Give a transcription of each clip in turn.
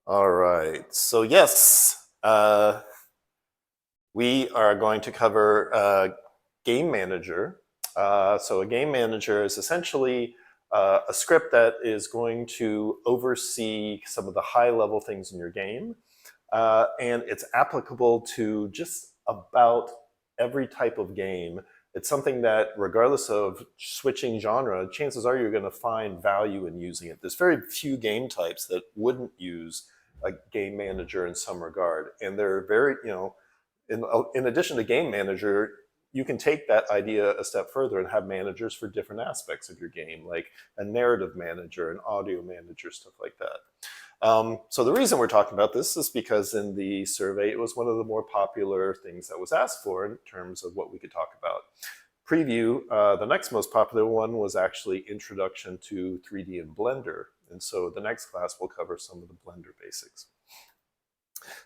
All right. So yes, we are going to cover Game Manager. So a Game Manager is essentially a script that is going to oversee some of the high-level things in your game, and it's applicable to just about every type of game. It's something that, regardless of switching genre, chances are you're going to find value in using it. There's very few game types that wouldn't use a game manager in some regard, and they're very, in addition to game manager, you can take that idea a step further and have managers for different aspects of your game, like a narrative manager, an audio manager, stuff like that. So the reason we're talking about this is because in the survey, it was one of the more popular things that was asked for in terms of what we could talk about. Preview, the next most popular one was actually Introduction to 3D and Blender. And so the next class will cover some of the Blender basics.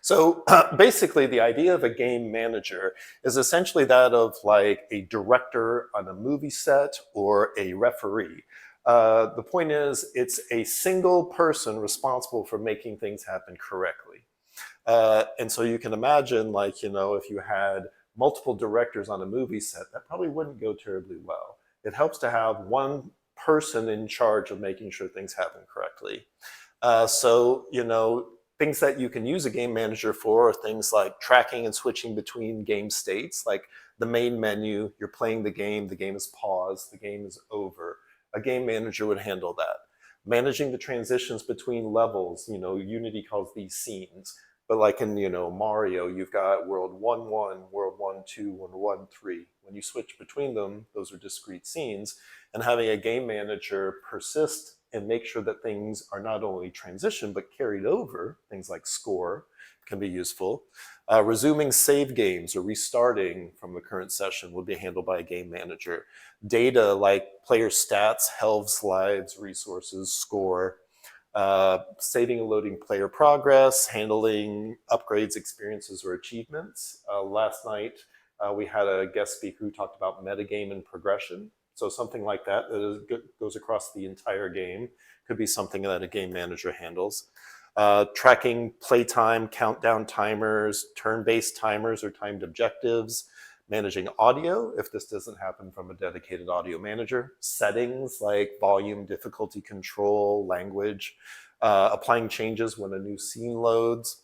So basically, the idea of a game manager is essentially that of like a director on a movie set or a referee. The point is, it's a single person responsible for making things happen correctly. And so you can imagine, like, if you had multiple directors on a movie set, that probably wouldn't go terribly well. It helps to have one person in charge of making sure things happen correctly. So, things that you can use a game manager for are things like tracking and switching between game states, like the main menu, you're playing the game is paused, the game is over. A game manager would handle that. Managing the transitions between levels, Unity calls these scenes. But like in, Mario, you've got world 1-1, world 1-2, and 1-3. When you switch between them, those are discrete scenes. And having a game manager persist and make sure that things are not only transitioned but carried over, things like score can be useful. Resuming save games or restarting from the current session would be handled by a game manager. Data like player stats, healths, lives, resources, score, saving and loading player progress, handling upgrades, experiences, or achievements. Last night, we had a guest speaker who talked about metagame and progression. So something like that goes across the entire game could be something that a game manager handles. Tracking playtime, countdown timers, turn-based timers or timed objectives, managing audio if this doesn't happen from a dedicated audio manager, settings like volume, difficulty control, language, applying changes when a new scene loads,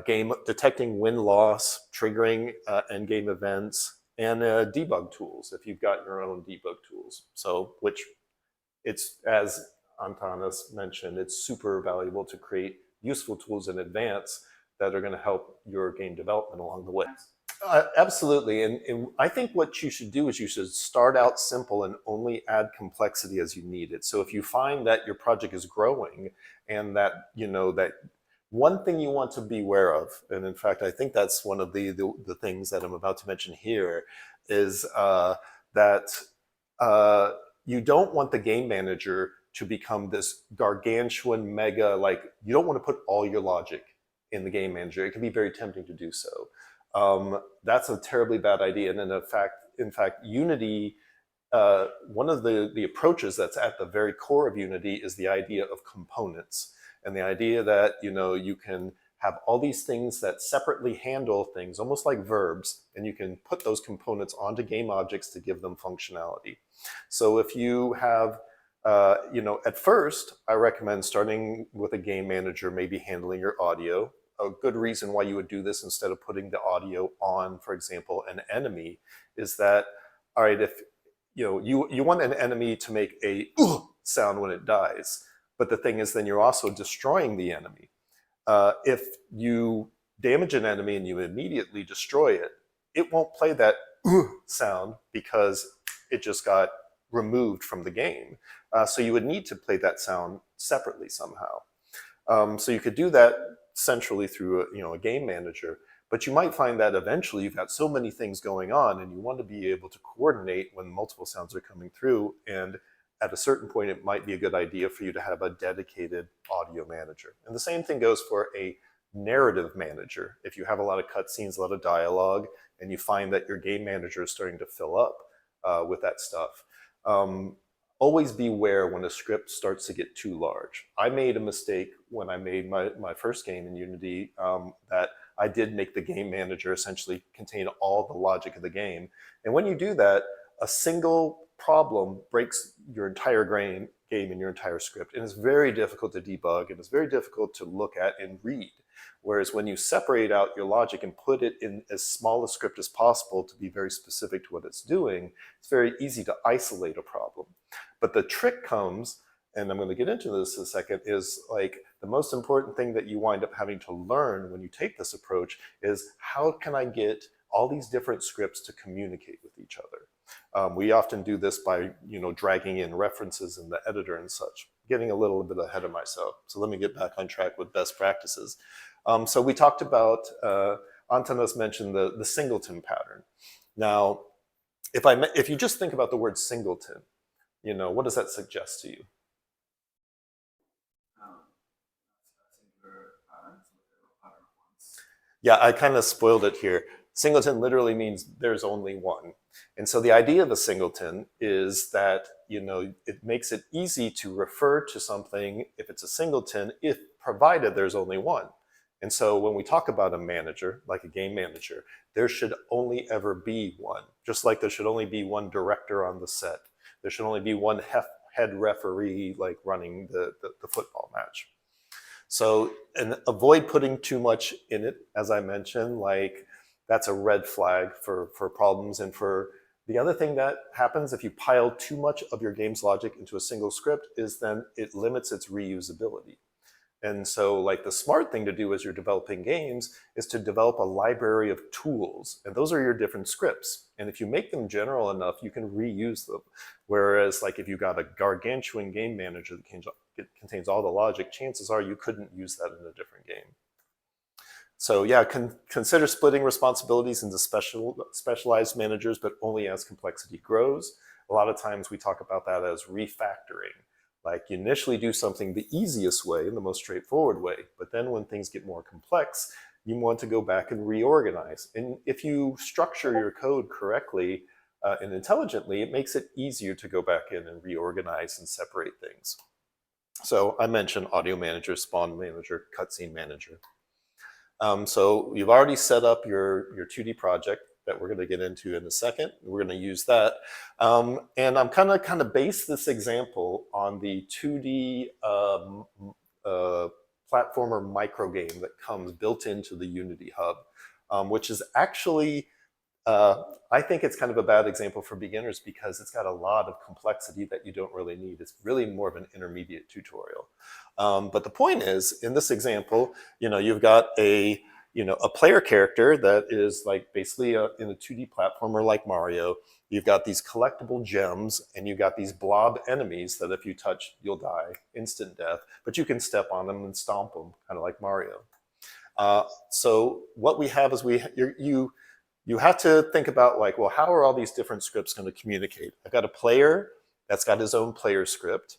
game detecting win-loss, triggering end-game events, and debug tools if you've got your own debug tools. So, which it's, as Antanas mentioned, it's super valuable to create useful tools in advance that are going to help your game development along the way. Absolutely. And I think what you should do is you should start out simple and only add complexity as you need it. So if you find that your project is growing and that, that one thing you want to be aware of, and in fact, I think that's one of the things that I'm about to mention here, is that you don't want the game manager to become this gargantuan mega, like, you don't want to put all your logic in the game manager. It can be very tempting to do so. That's a terribly bad idea. And in fact, Unity, one of the approaches that's at the very core of Unity is the idea of components, and the idea that you can have all these things that separately handle things, almost like verbs, and you can put those components onto game objects to give them functionality. So if you have at first, I recommend starting with a game manager, maybe handling your audio. A good reason why you would do this instead of putting the audio on, for example, an enemy, is that, all right, if you want an enemy to make a sound when it dies, but the thing is, then you're also destroying the enemy. If you damage an enemy and you immediately destroy it, it won't play that sound because it just got removed from the game. So you would need to play that sound separately somehow. So you could do that centrally through a game manager, but you might find that eventually you've got so many things going on and you want to be able to coordinate when multiple sounds are coming through, and at a certain point it might be a good idea for you to have a dedicated audio manager. And the same thing goes for a narrative manager. If you have a lot of cutscenes, a lot of dialogue, and you find that your game manager is starting to fill up with that stuff, always beware when a script starts to get too large. I made a mistake when I made my first game in Unity, that I did make the game manager essentially contain all the logic of the game. And when you do that, a single problem breaks your entire game and your entire script. And it's very difficult to debug, and it's very difficult to look at and read. Whereas when you separate out your logic and put it in as small a script as possible to be very specific to what it's doing, it's very easy to isolate a problem. But the trick comes, and I'm going to get into this in a second, is like the most important thing that you wind up having to learn when you take this approach is how can I get all these different scripts to communicate with each other. We often do this by dragging in references in the editor and such. Getting a little bit ahead of myself. So let me get back on track with best practices. So we talked about, Antanas mentioned the singleton pattern. Now, if you just think about the word singleton, what does that suggest to you? Yeah, I kind of spoiled it here. Singleton literally means there's only one. And so the idea of a singleton is that, it makes it easy to refer to something if it's a singleton, if provided there's only one. And so when we talk about a manager, like a game manager, there should only ever be one. Just like there should only be one director on the set. There should only be one head referee like running the football match. So, and avoid putting too much in it, as I mentioned, like that's a red flag for problems. And for the other thing that happens if you pile too much of your game's logic into a single script is then it limits its reusability. And so like the smart thing to do as you're developing games is to develop a library of tools. And those are your different scripts. And if you make them general enough, you can reuse them. Whereas like if you got a gargantuan game manager that contains all the logic, chances are you couldn't use that in a different game. So yeah, consider splitting responsibilities into specialized managers, but only as complexity grows. A lot of times we talk about that as refactoring. Like you initially do something the easiest way and the most straightforward way, but then when things get more complex, you want to go back and reorganize. And if you structure your code correctly and intelligently, it makes it easier to go back in and reorganize and separate things. So I mentioned audio manager, spawn manager, cutscene manager. So you've already set up your 2D project that we're going to get into in a second. We're going to use that. And I'm kind of base this example on the 2D platformer micro game that comes built into the Unity Hub, which is actually, I think it's kind of a bad example for beginners because it's got a lot of complexity that you don't really need. It's really more of an intermediate tutorial. But the point is, in this example, you've got a player character that is like basically in a 2D platformer like Mario. You've got these collectible gems and you've got these blob enemies that if you touch, you'll die, instant death, but you can step on them and stomp them, kind of like Mario. So what we have is you have to think about like, well, how are all these different scripts going to communicate? I've got a player that's got his own player script.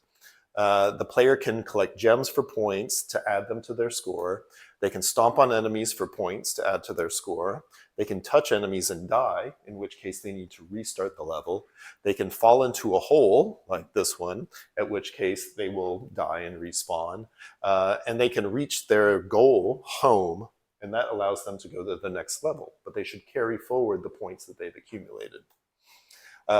The player can collect gems for points to add them to their score. They can stomp on enemies for points to add to their score. They can touch enemies and die, in which case they need to restart the level. They can fall into a hole, like this one, at which case they will die and respawn. And they can reach their goal, home, and that allows them to go to the next level. But they should carry forward the points that they've accumulated.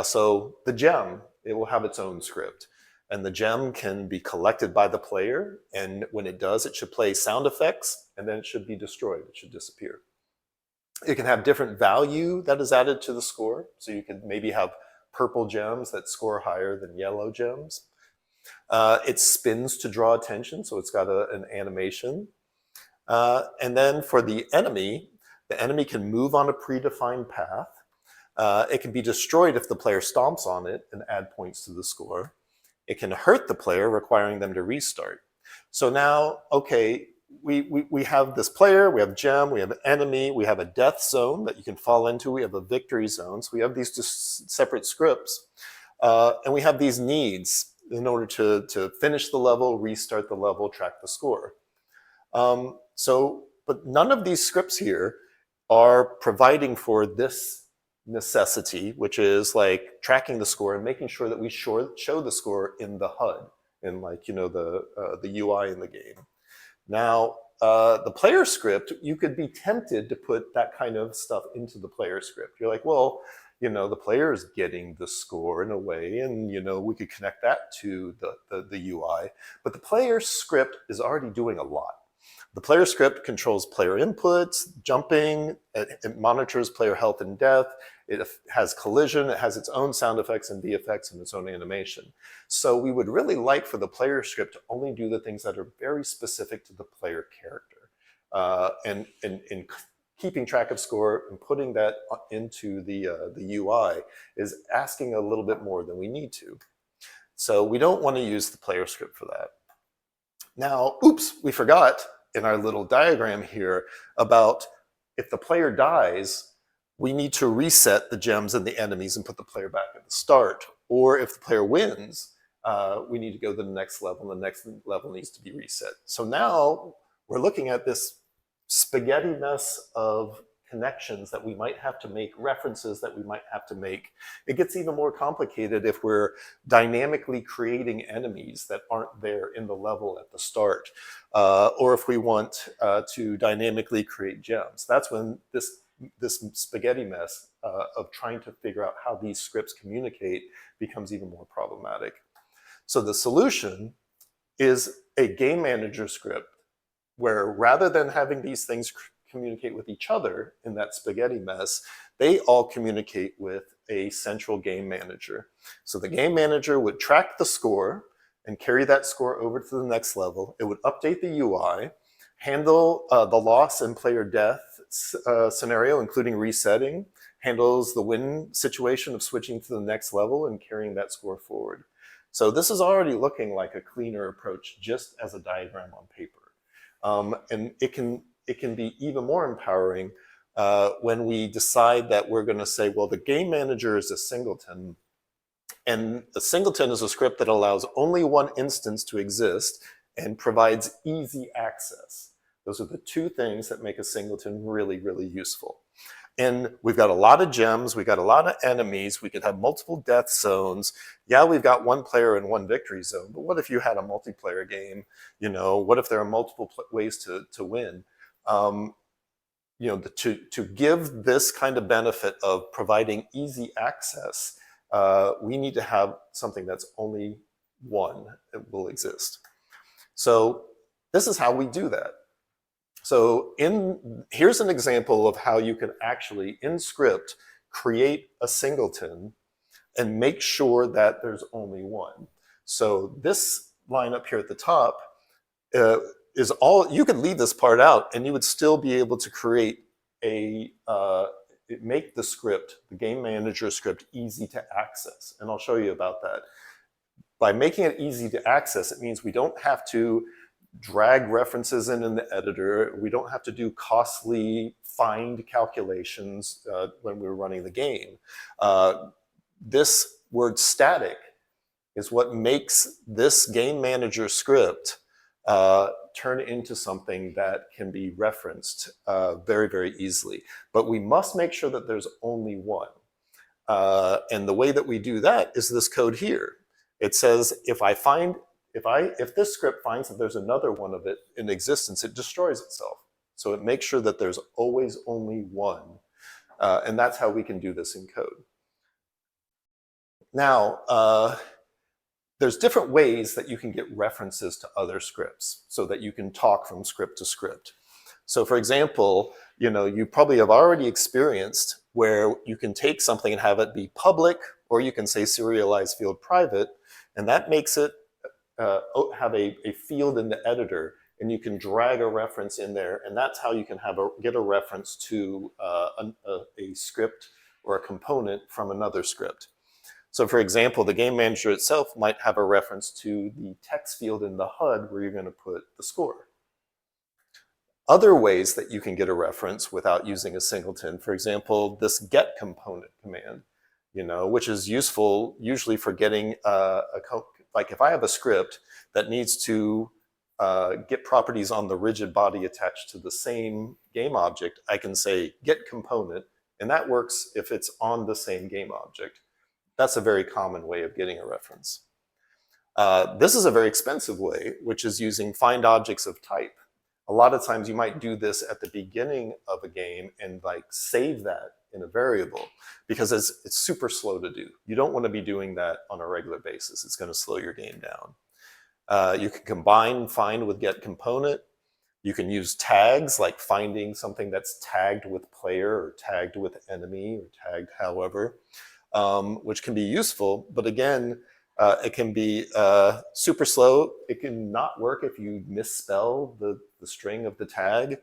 So the gem, it will have its own script. And the gem can be collected by the player, and when it does, it should play sound effects, and then it should be destroyed. It should disappear. It can have different value that is added to the score. So you could maybe have purple gems that score higher than yellow gems. It spins to draw attention, so it's got an animation. And then for the enemy can move on a predefined path. It can be destroyed if the player stomps on it and add points to the score. It can hurt the player, requiring them to restart. So now, okay, we have this player, we have gem, we have an enemy, we have a death zone that you can fall into, we have a victory zone. So we have these just separate scripts. And we have these needs in order to finish the level, restart the level, track the score. But none of these scripts here are providing for this necessity, which is like tracking the score and making sure that we show the score in the HUD, in like, the UI in the game. Now, the player script, you could be tempted to put that kind of stuff into the player script. You're like, well, the player is getting the score in a way, and we could connect that to the UI. But the player script is already doing a lot. The player script controls player inputs, jumping, it monitors player health and death, it has collision, it has its own sound effects and VFX and its own animation. So we would really like for the player script to only do the things that are very specific to the player character. And in keeping track of score and putting that into the UI is asking a little bit more than we need to. So we don't want to use the player script for that. Now, oops, we forgot in our little diagram here about if the player dies, we need to reset the gems and the enemies and put the player back at the start. Or if the player wins, we need to go to the next level, and the next level needs to be reset. So now we're looking at this spaghetti mess of connections that we might have to make, references that we might have to make. It gets even more complicated if we're dynamically creating enemies that aren't there in the level at the start, or if we want to dynamically create gems. That's when this spaghetti mess of trying to figure out how these scripts communicate becomes even more problematic. So the solution is a game manager script where rather than having these things communicate with each other in that spaghetti mess, they all communicate with a central game manager. So the game manager would track the score and carry that score over to the next level. It would update the UI, handle the loss and player death scenario, including resetting, handles the win situation of switching to the next level and carrying that score forward. So this is already looking like a cleaner approach just as a diagram on paper. And it can be even more empowering when we decide that we're going to say, well, the game manager is a singleton, and a singleton is a script that allows only one instance to exist and provides easy access. Those are the two things that make a singleton really, really useful. And we've got a lot of gems, we've got a lot of enemies, we could have multiple death zones. Yeah, we've got one player and one victory zone, but what if you had a multiplayer game? What if there are multiple ways to win? To give this kind of benefit of providing easy access, we need to have something that's only one that will exist. So this is how we do that. So here's an example of how you can actually, in script, create a singleton and make sure that there's only one. So this line up here at the top is all, you could leave this part out and you would still be able to create make the script, the game manager script, easy to access. And I'll show you about that. By making it easy to access, it means we don't have to drag references in the editor. We don't have to do costly find calculations when we're running the game. This word static is what makes this game manager script turn into something that can be referenced very, very easily. But we must make sure that there's only one. And the way that we do that is this code here. It says if this script finds that there's another one of it in existence, it destroys itself. So it makes sure that there's always only one. And that's how we can do this in code. Now, there's different ways that you can get references to other scripts so that you can talk from script to script. So for example, you probably have already experienced where you can take something and have it be public, or you can say serialized field private, and that makes it have a field in the editor, and you can drag a reference in there, and that's how you can get a reference to a script or a component from another script. So for example, the game manager itself might have a reference to the text field in the HUD where you're going to put the score. Other ways that you can get a reference without using a singleton, for example, this get component command, which is useful usually for getting like if I have a script that needs to get properties on the rigid body attached to the same game object, I can say get component And that works if it's on the same game object. That's a very common way of getting a reference. This is a very expensive way, which is using find objects of type. A lot of times you might do this at the beginning of a game and like save that in a variable because it's super slow to do. You don't want to be doing that on a regular basis. It's going to slow your game down. You can combine find with get component. You can use tags like finding something that's tagged with player or tagged with enemy or tagged however, which can be useful. But again, it can be super slow. It can not work if you misspell the string of the tag.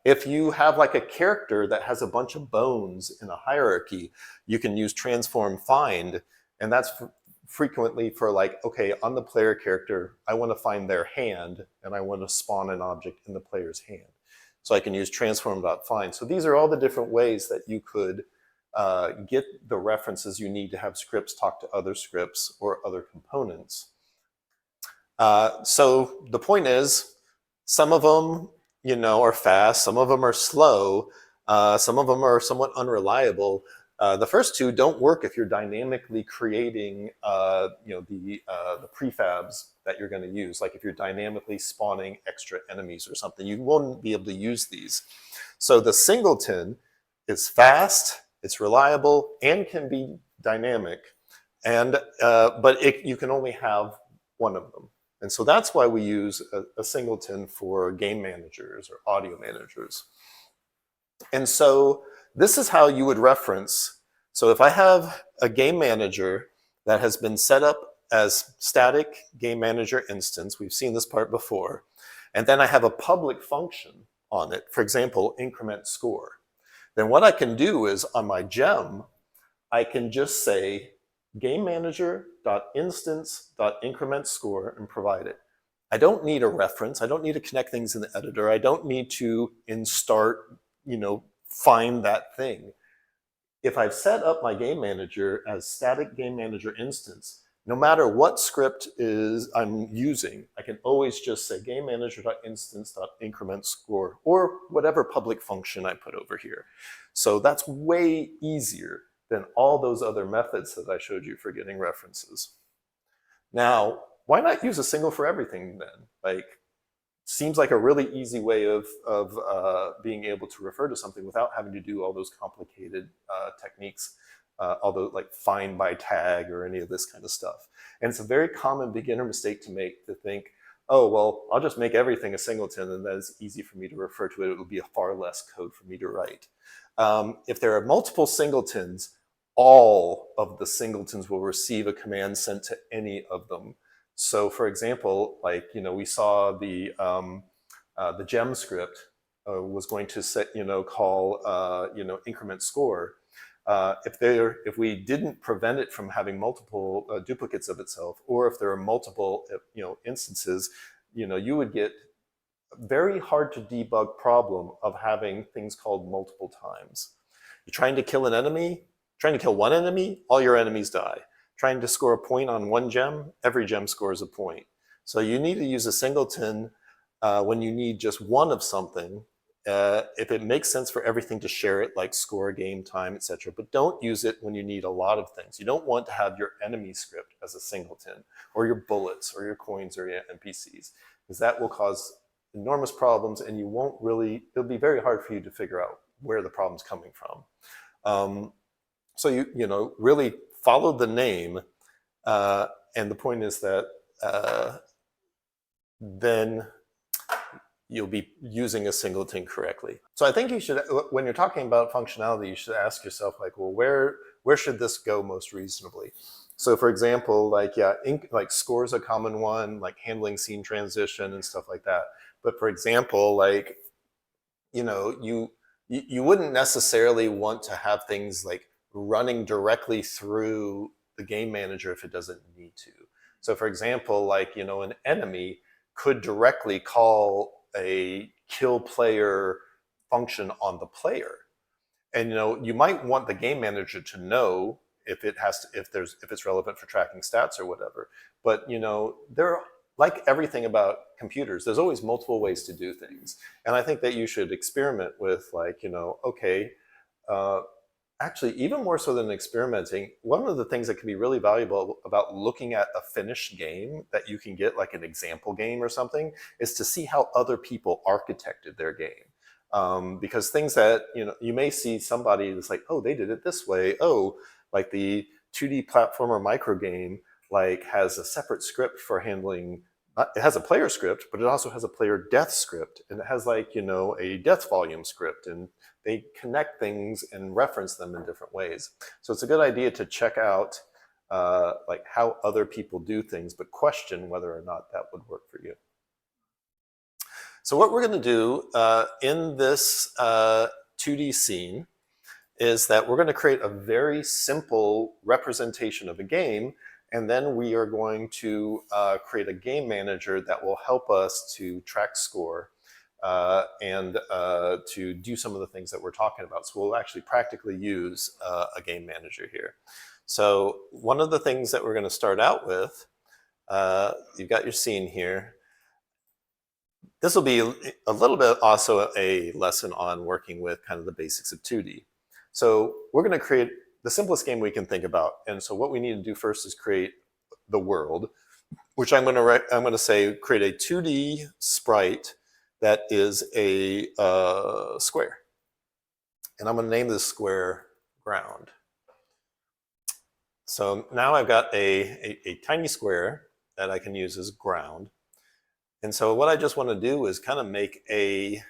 If you have like a character that has a bunch of bones in a hierarchy, you can use transform find, and that's frequently for like, okay, on the player character, I want to find their hand, and I want to spawn an object in the player's hand. So I can use transform.find. So these are all the different ways that you could get the references you need to have scripts talk to other scripts or other components. So the point is, some of them, are fast. Some of them are slow. Some of them are somewhat unreliable. The first two don't work if you're dynamically creating, the prefabs that you're going to use. Like if you're dynamically spawning extra enemies or something, you won't be able to use these. So the singleton is fast, it's reliable, and can be dynamic. And but you can only have one of them. And so that's why we use a singleton for game managers or audio managers. And so this is how you would reference. So if I have a game manager that has been set up as static game manager instance, we've seen this part before, and then I have a public function on it, for example, increment score, then what I can do is on my gem, I can just say GameManager.instance.increment score and provide it. I don't need a reference. I don't need to connect things in the editor. I don't need to in start, find that thing. If I've set up my game manager as static game manager instance, no matter what script I'm using, I can always just say GameManager.instance.increment score or whatever public function I put over here. So that's way easier than all those other methods that I showed you for getting references. Now, why not use a single for everything then? Like, seems like a really easy way of being able to refer to something without having to do all those complicated techniques, although like find by tag or any of this kind of stuff. And it's a very common beginner mistake to make, to think, oh, well, I'll just make everything a singleton and that is easy for me to refer to it. It will be a far less code for me to write. If there are multiple singletons, all of the singletons will receive a command sent to any of them. So for example, like, we saw the gem script was going to set, call, increment score. If we didn't prevent it from having multiple duplicates of itself, or if there are multiple, instances, you would get a very hard to debug problem of having things called multiple times. You're trying to kill an enemy, trying to kill one enemy, all your enemies die. Trying to score a point on one gem, every gem scores a point. So you need to use a singleton when you need just one of something, if it makes sense for everything to share it, like score, game time, etc. But don't use it when you need a lot of things. You don't want to have your enemy script as a singleton, or your bullets, or your coins, or your NPCs, because that will cause enormous problems, and it'll be very hard for you to figure out where the problem's coming from. So you really follow the name, and the point is that then you'll be using a singleton correctly. So I think you should, when you're talking about functionality, you should ask yourself, like, well, where should this go most reasonably? So for example, like, like score is a common one, like handling scene transition and stuff like that. But for example, like, you wouldn't necessarily want to have things like running directly through the game manager if it doesn't need to. So for example, like, an enemy could directly call a kill player function on the player. And you might want the game manager to know if it's relevant for tracking stats or whatever. But there like everything about computers, there's always multiple ways to do things. And I think that you should experiment with, like, okay, uh, actually, even more so than experimenting, one of the things that can be really valuable about looking at a finished game that you can get, like an example game or something, is to see how other people architected their game. Because things that, you may see somebody that's like, oh, they did it this way. Oh, like the 2D platformer micro game, like, has a separate script for handling. It has a player script, but it also has a player death script, and it has, like, a death volume script, and they connect things and reference them in different ways. So it's a good idea to check out like how other people do things, but question whether or not that would work for you. So what we're going to do in this 2D scene is that we're going to create a very simple representation of a game, and then we are going to create a game manager that will help us to track score and to do some of the things that we're talking about. So we'll actually practically use a game manager here. So one of the things that we're going to start out with, you've got your scene here. This will be a little bit also a lesson on working with kind of the basics of 2D. So we're going to create the simplest game we can think about. And so what we need to do first is create the world, which I'm going to say create a 2D sprite that is a square. And I'm going to name this square ground. So now I've got a tiny square that I can use as ground. And so what I just want to do is kind of make I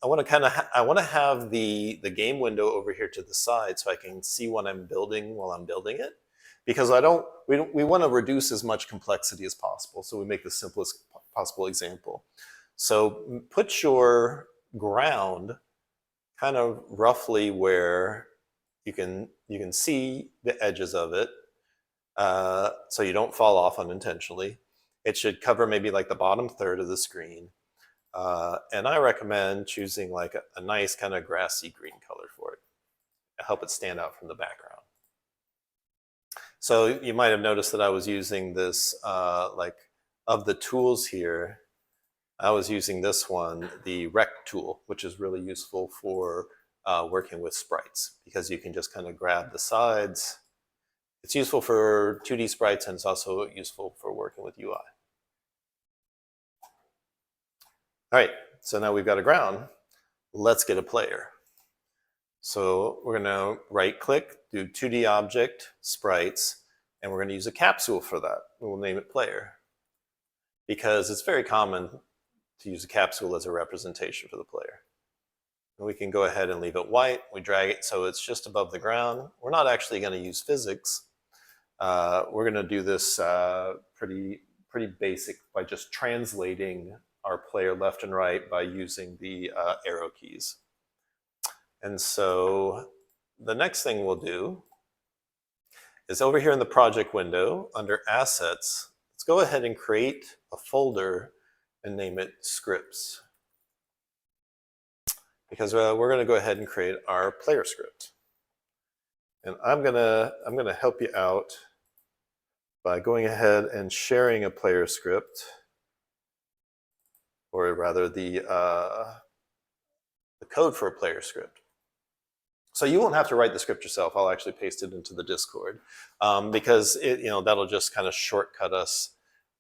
want to have the game window over here to the side so I can see what I'm building while I'm building it, because we want to reduce as much complexity as possible. So we make the simplest possible example. So put your ground kind of roughly where you can see the edges of it, so you don't fall off unintentionally. It should cover maybe like the bottom third of the screen. And I recommend choosing like a nice kind of grassy green color for it to help it stand out from the background. So you might have noticed that I was using this, like, of the tools here, I was using this one, the rect tool, which is really useful for working with sprites, because you can just kind of grab the sides. It's useful for 2D sprites, and it's also useful for working with UI. All right, so now we've got a ground. Let's get a player. So we're going to right-click, do 2D object, sprites, and we're going to use a capsule for that. We'll name it player, because it's very common to use a capsule as a representation for the player. And we can go ahead and leave it white. We drag it so it's just above the ground. We're not actually going to use physics. We're going to do this pretty basic by just translating our player left and right by using the arrow keys. And so the next thing we'll do is over here in the project window under assets, let's go ahead and create a folder and name it scripts, because we're going to go ahead and create our player script. And I'm gonna help you out by going ahead and sharing a player script, or rather the code for a player script. So you won't have to write the script yourself. I'll actually paste it into the Discord, because that'll just kind of shortcut us.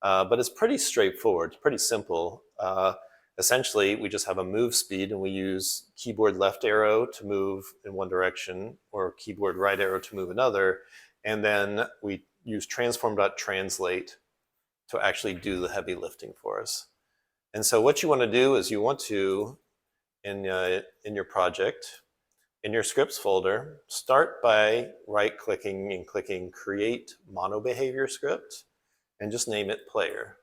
But it's pretty straightforward. It's pretty simple. Essentially, we just have a move speed, and we use keyboard left arrow to move in one direction, or keyboard right arrow to move another. And then we use transform.translate to actually do the heavy lifting for us. And so what you want to do is you want to, in your project, in your scripts folder, start by right-clicking and clicking Create Mono Behavior Script, and just name it Player.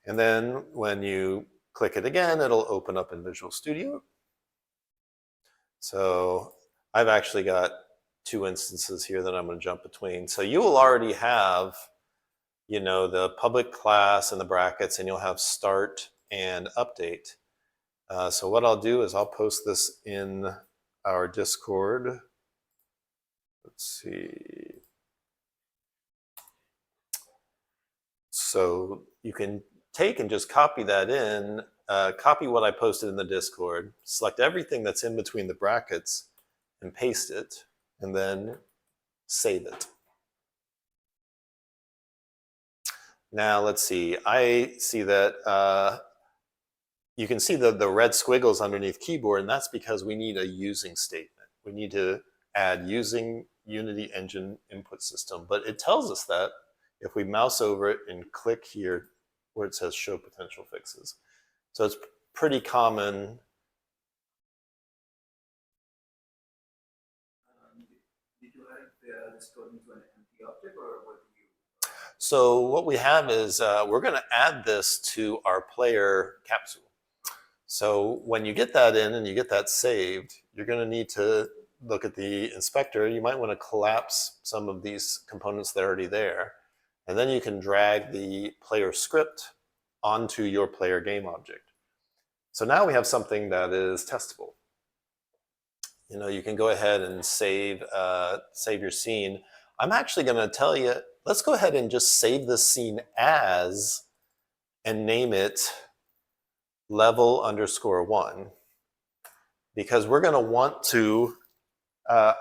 And then when you click it again, it'll open up in Visual Studio. So I've actually got 2 instances here that I'm going to jump between. So you will already have, the public class and the brackets, and you'll have start and update. So what I'll do is I'll post this in our Discord. Let's see. So you can take and just copy that in, copy what I posted in the Discord, select everything that's in between the brackets and paste it, and then save it. Now let's see, I see that you can see the red squiggles underneath keyboard, and that's because we need a using statement. We need to add using Unity Engine input system, but it tells us that if we mouse over it and click here where it says show potential fixes. So it's pretty common. Did you add this code into an empty object, or what do you? So what we have is we're going to add this to our player capsule. So when you get that in and you get that saved, you're going to need to look at the inspector. You might want to collapse some of these components that are already there. And then you can drag the player script onto your player game object. So now we have something that is testable. You know, you can go ahead and save your scene. I'm actually going to tell you, let's go ahead and just save this scene as and name it level_1, because we're going to want to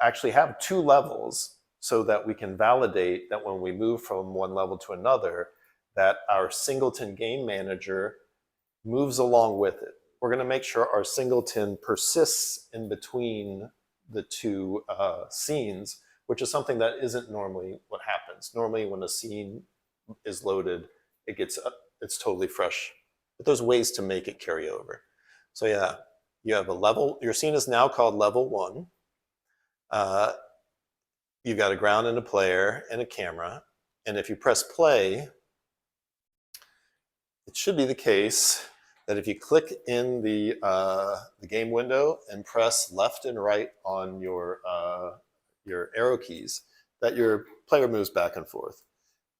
actually have two levels so that we can validate that when we move from one level to another, that our singleton game manager moves along with it. We're going to make sure our singleton persists in between the two scenes, which is something that isn't normally what happens. Normally when a scene is loaded, it's totally fresh. But there's ways to make it carry over. So yeah, you have a level, your scene is now called level 1. You've got a ground and a player and a camera. And if you press play, it should be the case that if you click in the game window and press left and right on your arrow keys, that your player moves back and forth.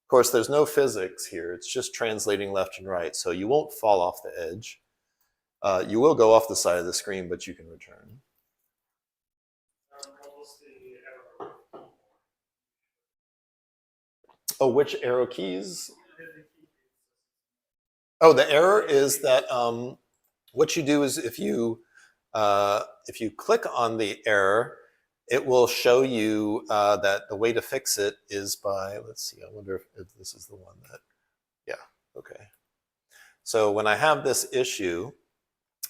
Of course, there's no physics here. It's just translating left and right, so you won't fall off the edge. You will go off the side of the screen, but you can return. Oh, which arrow keys? Oh, the error is that what you do is if you click on the error, it will show you that the way to fix it is by, let's see, I wonder if this is the one that, yeah, okay. So when I have this issue,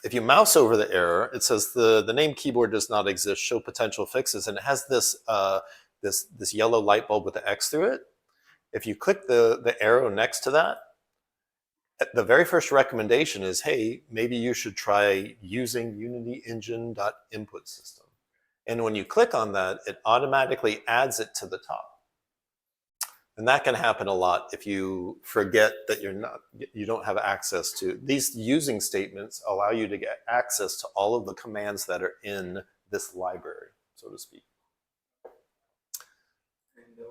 if you mouse over the error, it says the name keyboard does not exist, show potential fixes, and it has this, this yellow light bulb with the X through it. If you click the arrow next to that, the very first recommendation is, hey, maybe you should try using Unity Engine.input system. And when you click on that, it automatically adds it to the top. And that can happen a lot if you forget that you don't have access to these using statements. Allow you to get access to all of the commands that are in this library, so to speak. And you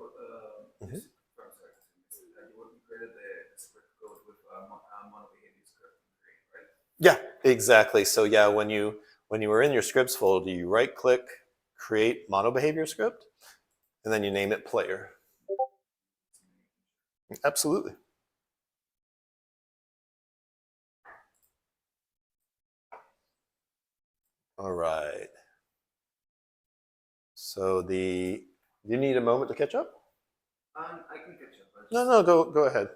created the script code with monobehavior script in green, right? Yeah, exactly. So yeah, when you were in your scripts folder, you right click, create monobehavior script, and then you name it player. Absolutely. All right. So you need a moment to catch up? I can catch up. No, go ahead.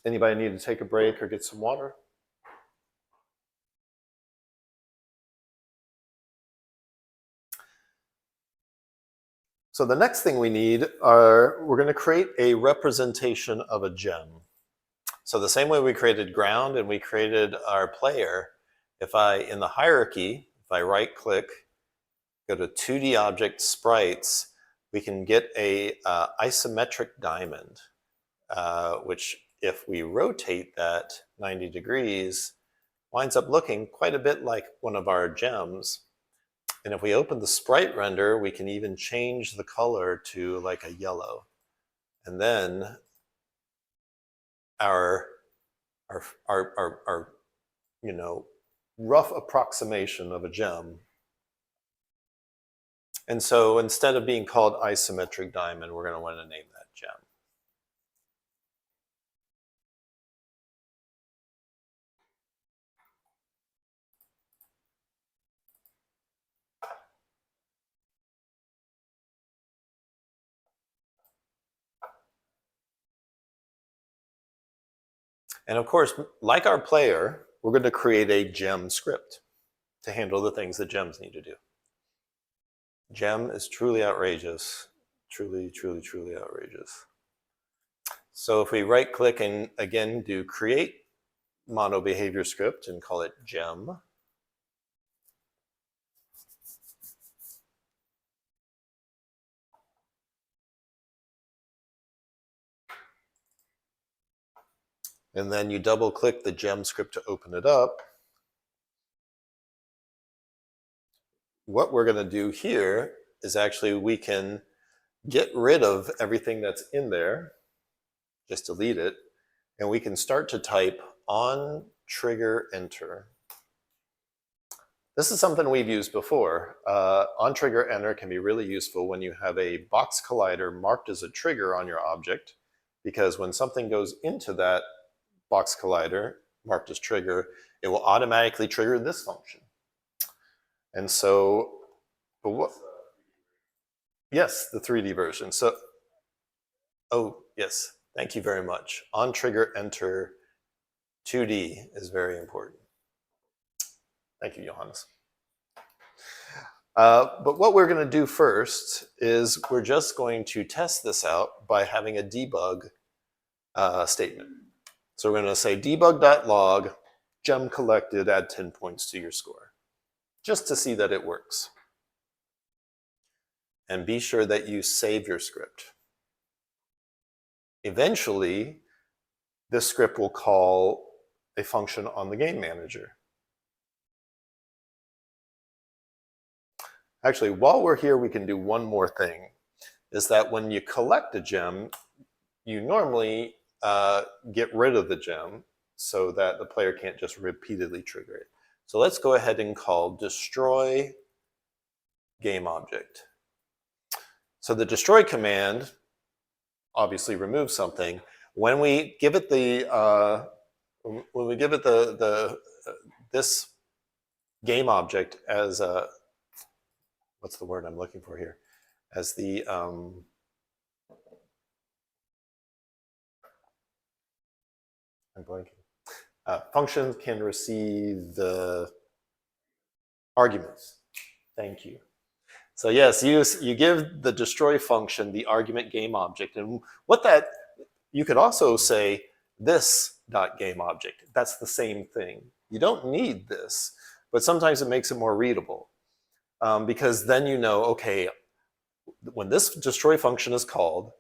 Anybody need to take a break or get some water? So the next thing we need we're going to create a representation of a gem. So the same way we created ground and we created our player, in the hierarchy, if I right click, go to 2D object sprites, we can get a isometric diamond, which if we rotate that 90 degrees, winds up looking quite a bit like one of our gems. And if we open the sprite render, we can even change the color to like a yellow. And then our rough approximation of a gem And so instead of being called isometric diamond, we're going to want to name that gem. And of course, like our player, we're going to create a gem script to handle the things that gems need to do. Gem is truly outrageous. Truly, truly, truly outrageous. So if we right click and again do create mono behavior script and call it gem. And then you double click the gem script to open it up. What we're going to do here is actually we can get rid of everything that's in there, just delete it, and we can start to type on trigger enter. This is something we've used before. On trigger enter can be really useful when you have a box collider marked as a trigger on your object, because when something goes into that box collider marked as trigger, it will automatically trigger this function. And so, but what? Yes, the 3D version. So, oh, yes, thank you very much. On trigger enter 2D is very important. Thank you, Johannes. But what we're going to do first is we're just going to test this out by having a debug statement. So we're going to say debug.log, gem collected, add 10 points to your score, just to see that it works. And be sure that you save your script. Eventually, this script will call a function on the game manager. Actually, while we're here, we can do one more thing, is that when you collect a gem, you normally get rid of the gem so that the player can't just repeatedly trigger it. So let's go ahead and call destroy game object. So the destroy command obviously removes something. When we give it this game object as a, what's the word I'm looking for here? As the I'm blanking. Functions can receive the arguments. Thank you. So yes, you give the destroy function the argument game object, and what that, you could also say this dot game object. That's the same thing. You don't need this, but sometimes it makes it more readable because then you know, okay, when this destroy function is called,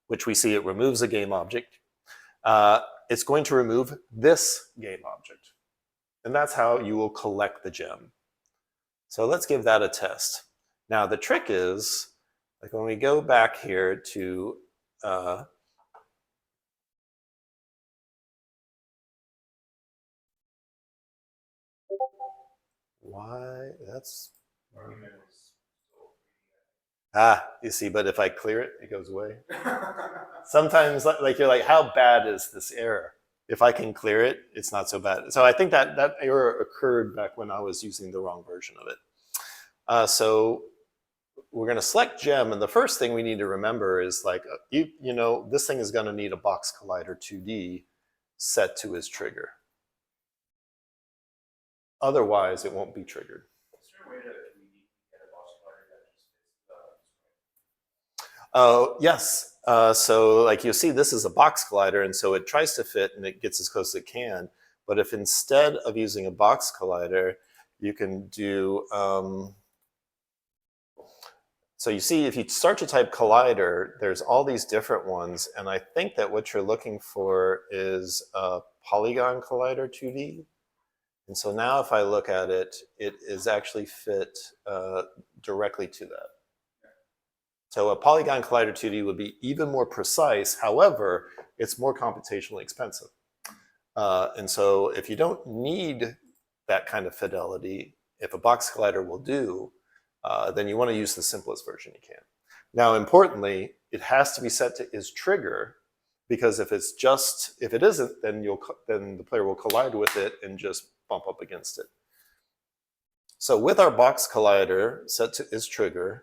which we see it removes a game object, it's going to remove this game object, and that's how you will collect the gem. So let's give that a test. Now the trick is, like when we go back here to why that's you see, but if I clear it, it goes away. Sometimes like you're like, how bad is this error? If I can clear it, it's not so bad. So I think that error occurred back when I was using the wrong version of it. So we're going to select gem, and the first thing we need to remember is like, you know, this thing is going to need a box collider 2D set to its trigger. Otherwise, it won't be triggered. Is there a way to get a box collider that just fits the Oh, yes. So like you'll see, this is a box collider, and so it tries to fit and it gets as close as it can. But if instead of using a box collider, you can do, so you see, if you start to type collider, there's all these different ones, and I think that what you're looking for is a polygon collider 2D. And so now if I look at it, it is actually fit directly to that. So a polygon collider 2D would be even more precise. However, it's more computationally expensive. And so if you don't need that kind of fidelity, if a box collider will do, then you want to use the simplest version you can. Now, importantly, it has to be set to isTrigger, because if it isn't, then the player will collide with it and just bump up against it. So with our box collider set to isTrigger,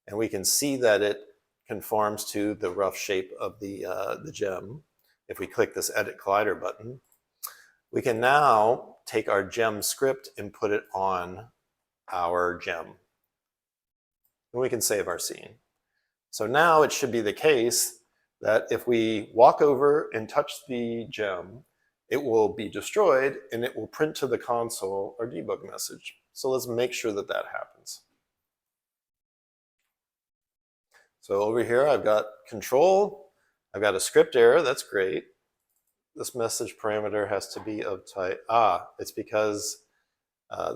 and we can see that it conforms to the rough shape of the gem. If we click this Edit Collider button, we can now take our gem script and put it on our gem. And we can save our scene. So now it should be the case that if we walk over and touch the gem, it will be destroyed and it will print to the console our debug message. So let's make sure that that happens. So over here, I've got control. I've got a script error. That's great. This message parameter has to be of type, it's because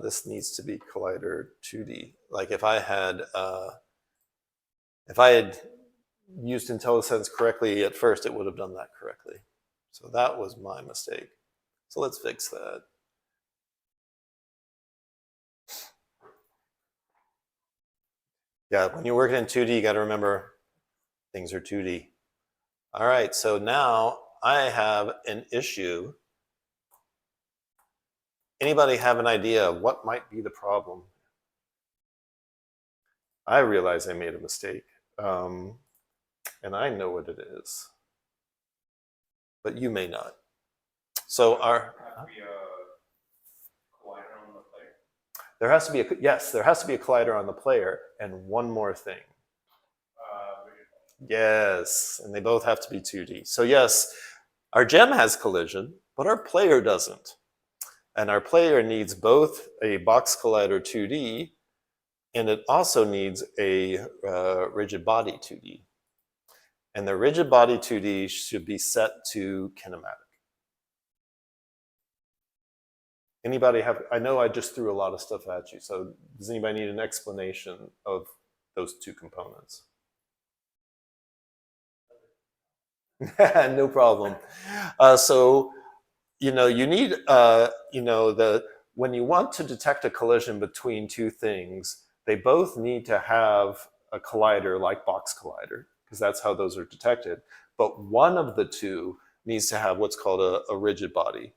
this needs to be collider 2D. Like if I had used IntelliSense correctly at first, it would have done that correctly. So that was my mistake. So let's fix that. Yeah, when you're working in 2D, you got to remember things are 2D. All right, so now I have an issue. Anybody have an idea of what might be the problem? I realize I made a mistake, and I know what it is, but you may not. So there has to be a collider on the player, and one more thing. Yes, and they both have to be 2D. So yes, our gem has collision, but our player doesn't. And our player needs both a box collider 2D, and it also needs a rigid body 2D. And the rigid body 2D should be set to kinematic. Anybody have, I know I just threw a lot of stuff at you, so does anybody need an explanation of those two components? No problem. So, you need, when you want to detect a collision between two things, they both need to have a collider like box collider, because that's how those are detected. But one of the two needs to have what's called a rigid body.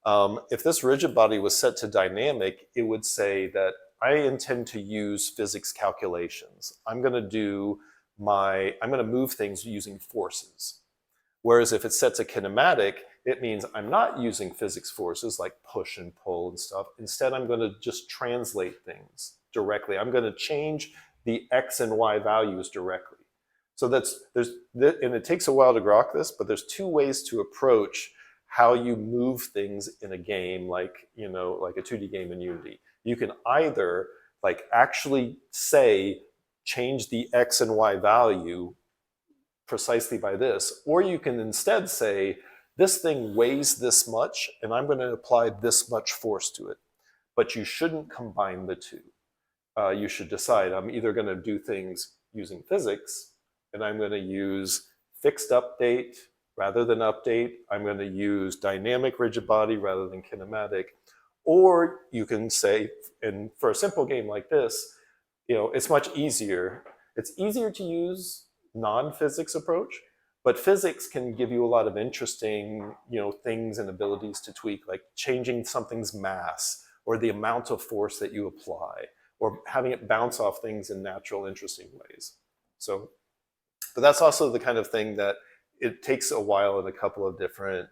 If this rigid body was set to dynamic, it would say that I intend to use physics calculations. I'm going to move things using forces. Whereas if it's set to kinematic, it means I'm not using physics forces like push and pull and stuff. Instead, I'm going to just translate things directly. I'm going to change the X and Y values directly. So and it takes a while to grok this, but there's two ways to approach how you move things in a game like a 2D game in Unity. You can either actually say, change the X and Y value precisely by this, or you can instead say, this thing weighs this much and I'm going to apply this much force to it. But you shouldn't combine the two. You should decide, I'm either going to do things using physics, and I'm going to use fixed update rather than update. I'm going to use dynamic rigid body rather than kinematic. Or you can say, and for a simple game like this, it's much easier. It's easier to use non-physics approach, but physics can give you a lot of interesting, things and abilities to tweak, like changing something's mass or the amount of force that you apply, or having it bounce off things in natural, interesting ways. So, but that's also the kind of thing that it takes a while and a couple of different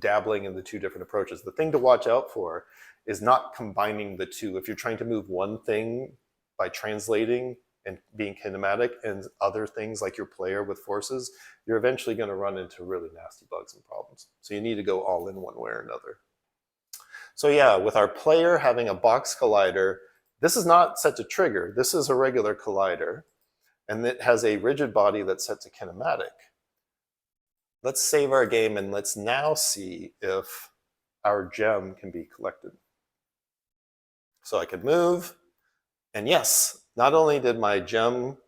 dabbling in the two different approaches. The thing to watch out for is not combining the two. If you're trying to move one thing by translating and being kinematic and other things like your player with forces, you're eventually going to run into really nasty bugs and problems. So you need to go all in one way or another. So yeah, with our player having a box collider, this is not set to trigger. This is a regular collider, and it has a rigid body that's set to kinematic. Let's save our game and let's now see if our gem can be collected. So I could move, and yes, not only did my gem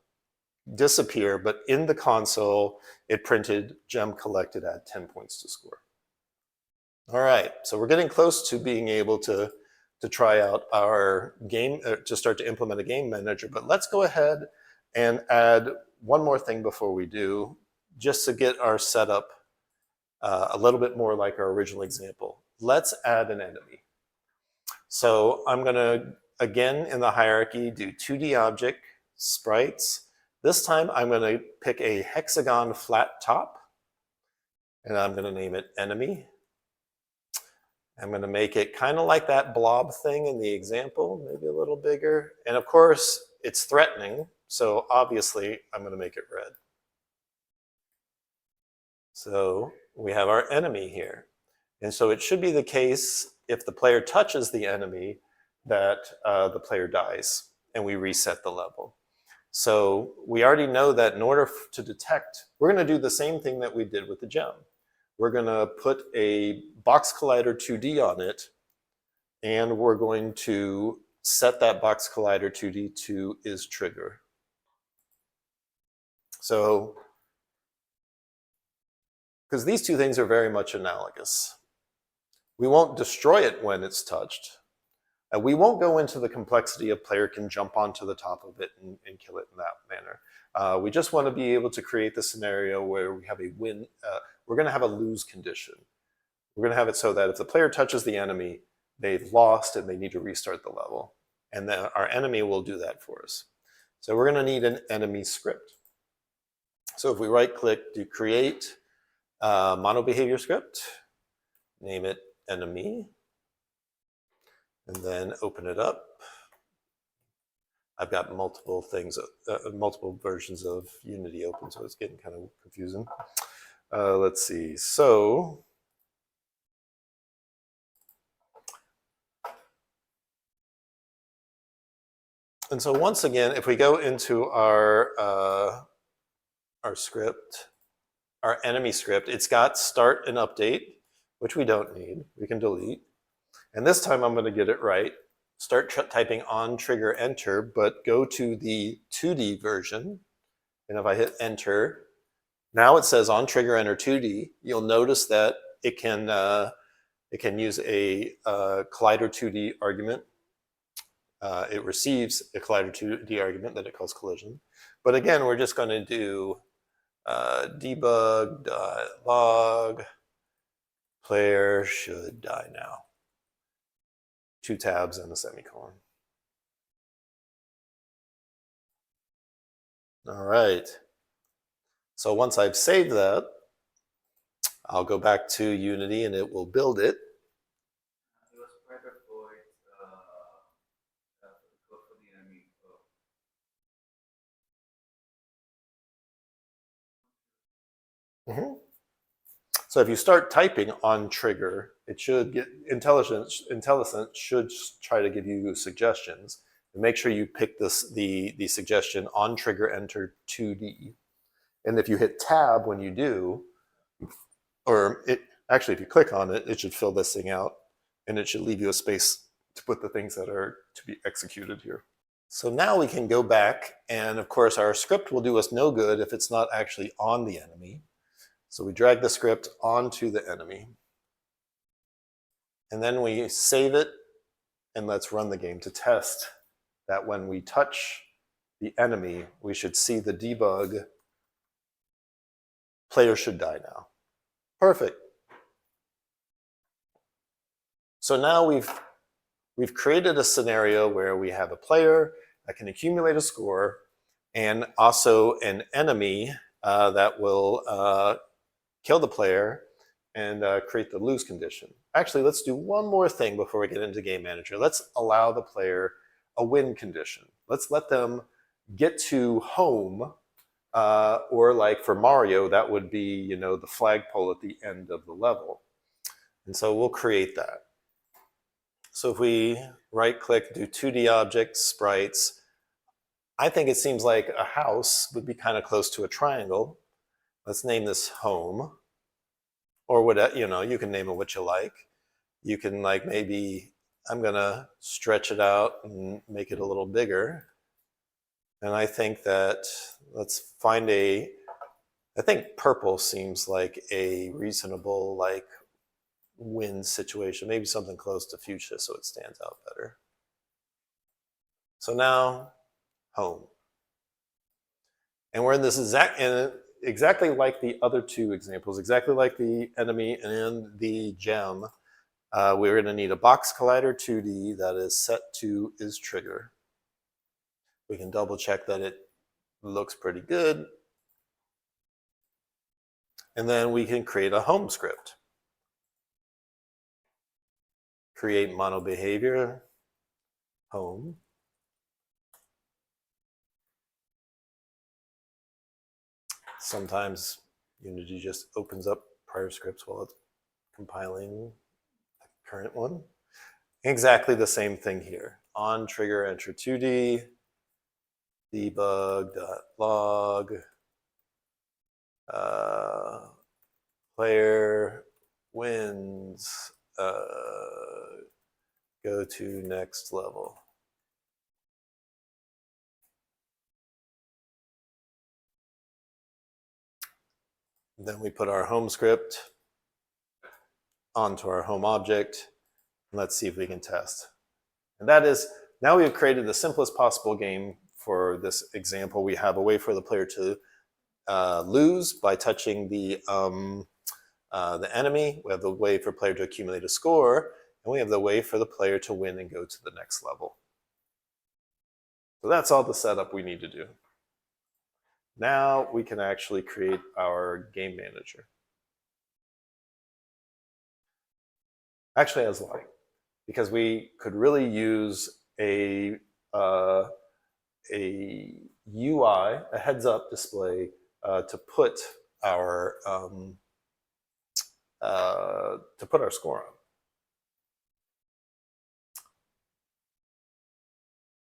disappear, but in the console, it printed gem collected at 10 points to score. All right, so we're getting close to being able to to try out our game, to start to implement a game manager. But let's go ahead and add one more thing before we do, just to get our setup a little bit more like our original example. Let's add an enemy. So I'm going to, again, in the hierarchy, do 2D object, sprites. This time I'm going to pick a hexagon flat top, and I'm going to name it enemy. I'm going to make it kind of like that blob thing in the example, maybe a little bigger. And of course, it's threatening, so obviously I'm going to make it red. So we have our enemy here. And so it should be the case if the player touches the enemy that the player dies and we reset the level. So we already know that in order to detect, we're going to do the same thing that we did with the gem. We're going to put a box collider 2D on it, and we're going to set that box collider 2D to is trigger. So, because these two things are very much analogous. We won't destroy it when it's touched. We won't go into the complexity of player can jump onto the top of it and kill it in that manner. We just want to be able to create the scenario where we have a win. We're going to have a lose condition. We're going to have it so that if the player touches the enemy, they've lost and they need to restart the level. And then our enemy will do that for us. So we're going to need an enemy script. So if we right click, do create mono behavior script, name it enemy, and then open it up. I've got multiple things, multiple versions of Unity open, so it's getting kind of confusing. Let's see. So and so once again, if we go into our script, our enemy script, it's got start and update, which we don't need. We can delete. And this time I'm going to get it right. Start typing on trigger enter, but go to the 2D version. And if I hit enter, now it says on trigger enter 2D. You'll notice that it can use a collider 2D argument. It receives a collider 2D argument that it calls collision. But again, we're just going to do debug.log player should die now. 2 tabs and a semicolon. All right. So once I've saved that, I'll go back to Unity and it will build it. It was private void for the enemy. So if you start typing on trigger, it should get IntelliSense should try to give you suggestions. And make sure you pick the suggestion on trigger enter 2D. And if you hit tab when you do, or actually if you click on it, it should fill this thing out and it should leave you a space to put the things that are to be executed here. So now we can go back, and of course our script will do us no good if it's not actually on the enemy. So we drag the script onto the enemy. And then we save it, and let's run the game to test that when we touch the enemy, we should see the debug, player should die now. Perfect. So now we've created a scenario where we have a player that can accumulate a score and also an enemy that will kill the player and create the lose condition. Actually, let's do one more thing before we get into GameManager. Let's allow the player a win condition. Let's let them get to home, or like for Mario, that would be, the flagpole at the end of the level. And so we'll create that. So if we right-click, do 2D objects, sprites, I think it seems like a house would be kind of close to a triangle. Let's name this home. Or whatever, you can name it what you like. You can maybe, I'm gonna stretch it out and make it a little bigger. And I think that, let's find I think purple seems like a reasonable win situation, maybe something close to fuchsia so it stands out better. So now, home. And we're in this exactly like the other two examples, exactly like the enemy and the gem. We're going to need a box collider 2D that is set to is trigger. We can double check that it looks pretty good. And then we can create a home script. Create mono behavior, home. Sometimes Unity just opens up prior scripts while it's compiling the current one. Exactly the same thing here. On trigger enter 2D, debug.log, player wins, go to next level. Then we put our home script onto our home object. And let's see if we can test. And that is, now we've created the simplest possible game for this example. We have a way for the player to lose by touching the enemy. We have the way for the player to accumulate a score. And we have the way for the player to win and go to the next level. So that's all the setup we need to do. Now we can actually create our game manager. Actually, I was lying, because we could really use a UI, a heads-up display, to put our score on.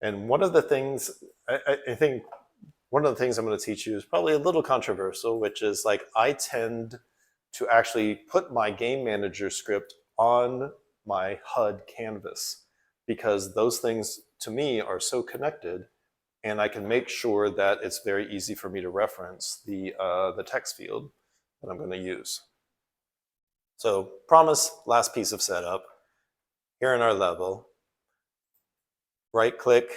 And one of the things I think one of the things I'm going to teach you is probably a little controversial, which is like I tend to actually put my game manager script on my HUD canvas because those things to me are so connected, and I can make sure that it's very easy for me to reference the text field that I'm going to use. So promise, last piece of setup. Here in our level, right click.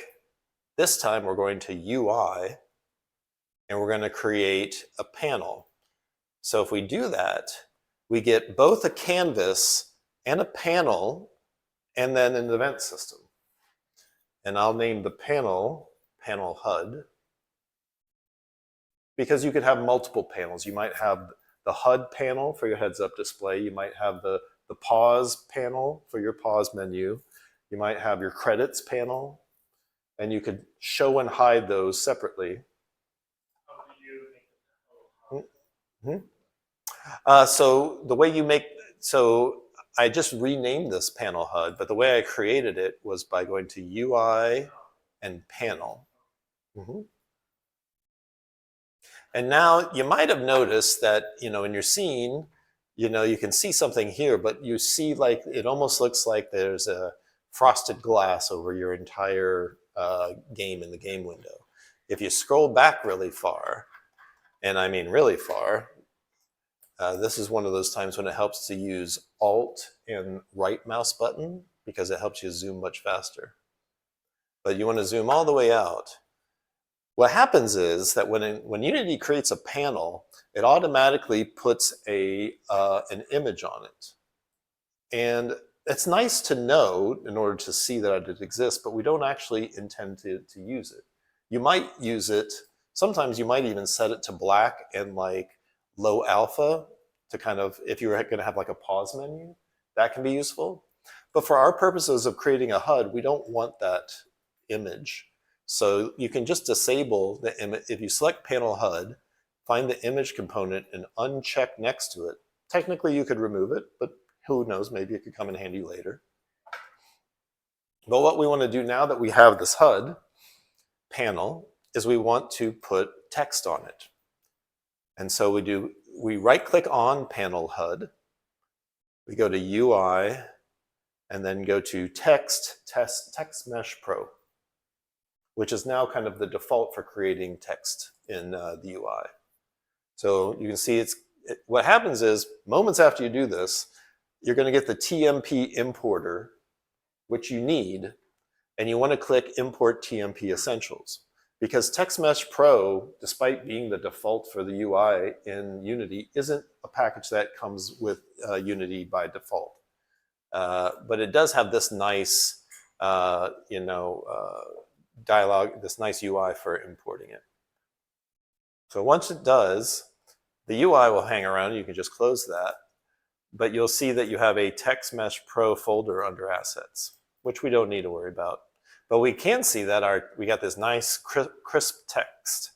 This time we're going to UI, and we're going to create a panel. So if we do that, we get both a canvas and a panel, and then an event system. And I'll name the panel HUD, because you could have multiple panels. You might have the HUD panel for your heads-up display. You might have the pause panel for your pause menu. You might have your credits panel, and you could show and hide those separately. How do you make the Mm-hmm. So the way you make, so I just renamed this panel HUD, but the way I created it was by going to UI and panel. Mm-hmm. And now you might have noticed that, in your scene, you can see something here, but you see like, it almost looks like there's a frosted glass over your entire game in the game window. If you scroll back really far, and I mean really far, this is one of those times when it helps to use Alt and right mouse button because it helps you zoom much faster. But you want to zoom all the way out. What happens is that when Unity creates a panel, it automatically puts an image on it. And it's nice to know in order to see that it exists, but we don't actually intend to use it. You might use it, sometimes you might even set it to black and like low alpha to kind of, if you're going to have like a pause menu, that can be useful. But for our purposes of creating a HUD, we don't want that image. So you can just disable the image. If you select panel HUD, find the image component and uncheck next to it. Technically you could remove it, but who knows, maybe it could come in handy later. But what we want to do now that we have this HUD panel is we want to put text on it. And so we right click on panel HUD, we go to UI, and then go to text mesh pro, which is now kind of the default for creating text in the UI. So you can see what happens is moments after you do this, you're going to get the TMP importer, which you need, and you want to click Import TMP Essentials. Because TextMesh Pro, despite being the default for the UI in Unity, isn't a package that comes with Unity by default. But it does have this nice, dialog, this nice UI for importing it. So once it does, the UI will hang around. You can just close that. But you'll see that you have a TextMesh Pro folder under Assets, which we don't need to worry about. But we can see that we got this nice crisp text.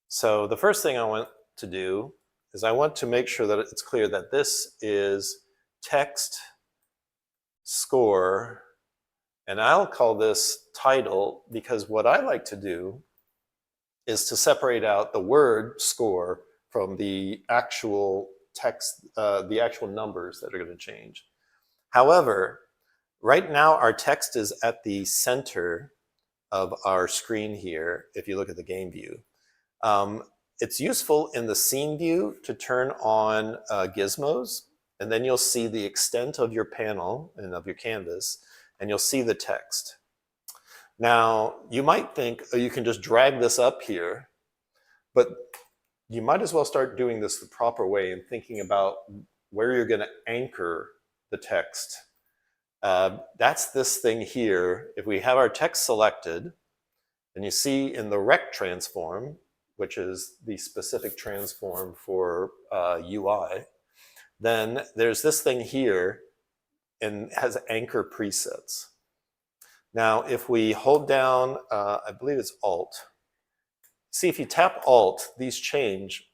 So the first thing I want to do is I want to make sure that it's clear that this is text score, and I'll call this title, because what I like to do is to separate out the word score from the actual text, the actual numbers that are going to change. However, right now our text is at the center of our screen here, if you look at the game view. It's useful in the scene view to turn on gizmos, and then you'll see the extent of your panel and of your canvas, and you'll see the text. Now, you might think, oh, you can just drag this up here, but you might as well start doing this the proper way and thinking about where you're going to anchor the text. That's this thing here. If we have our text selected, and you see in the rect transform, which is the specific transform for UI, then there's this thing here and has anchor presets. Now, if we hold down, I believe it's Alt, see if you tap Alt, these change.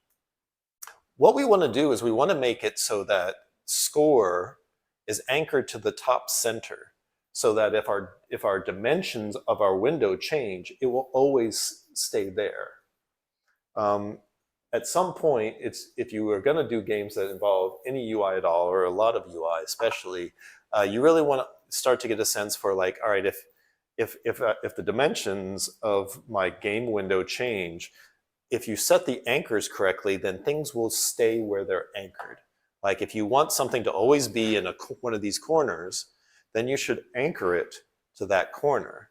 What we want to do is we want to make it so that score is anchored to the top center, so that if our dimensions of our window change, it will always stay there. At some point, if you are going to do games that involve any UI at all, or a lot of UI especially, you really want to start to get a sense for, like, all right, if the dimensions of my game window change, if you set the anchors correctly, then things will stay where they're anchored. Like if you want something to always be in one of these corners, then you should anchor it to that corner.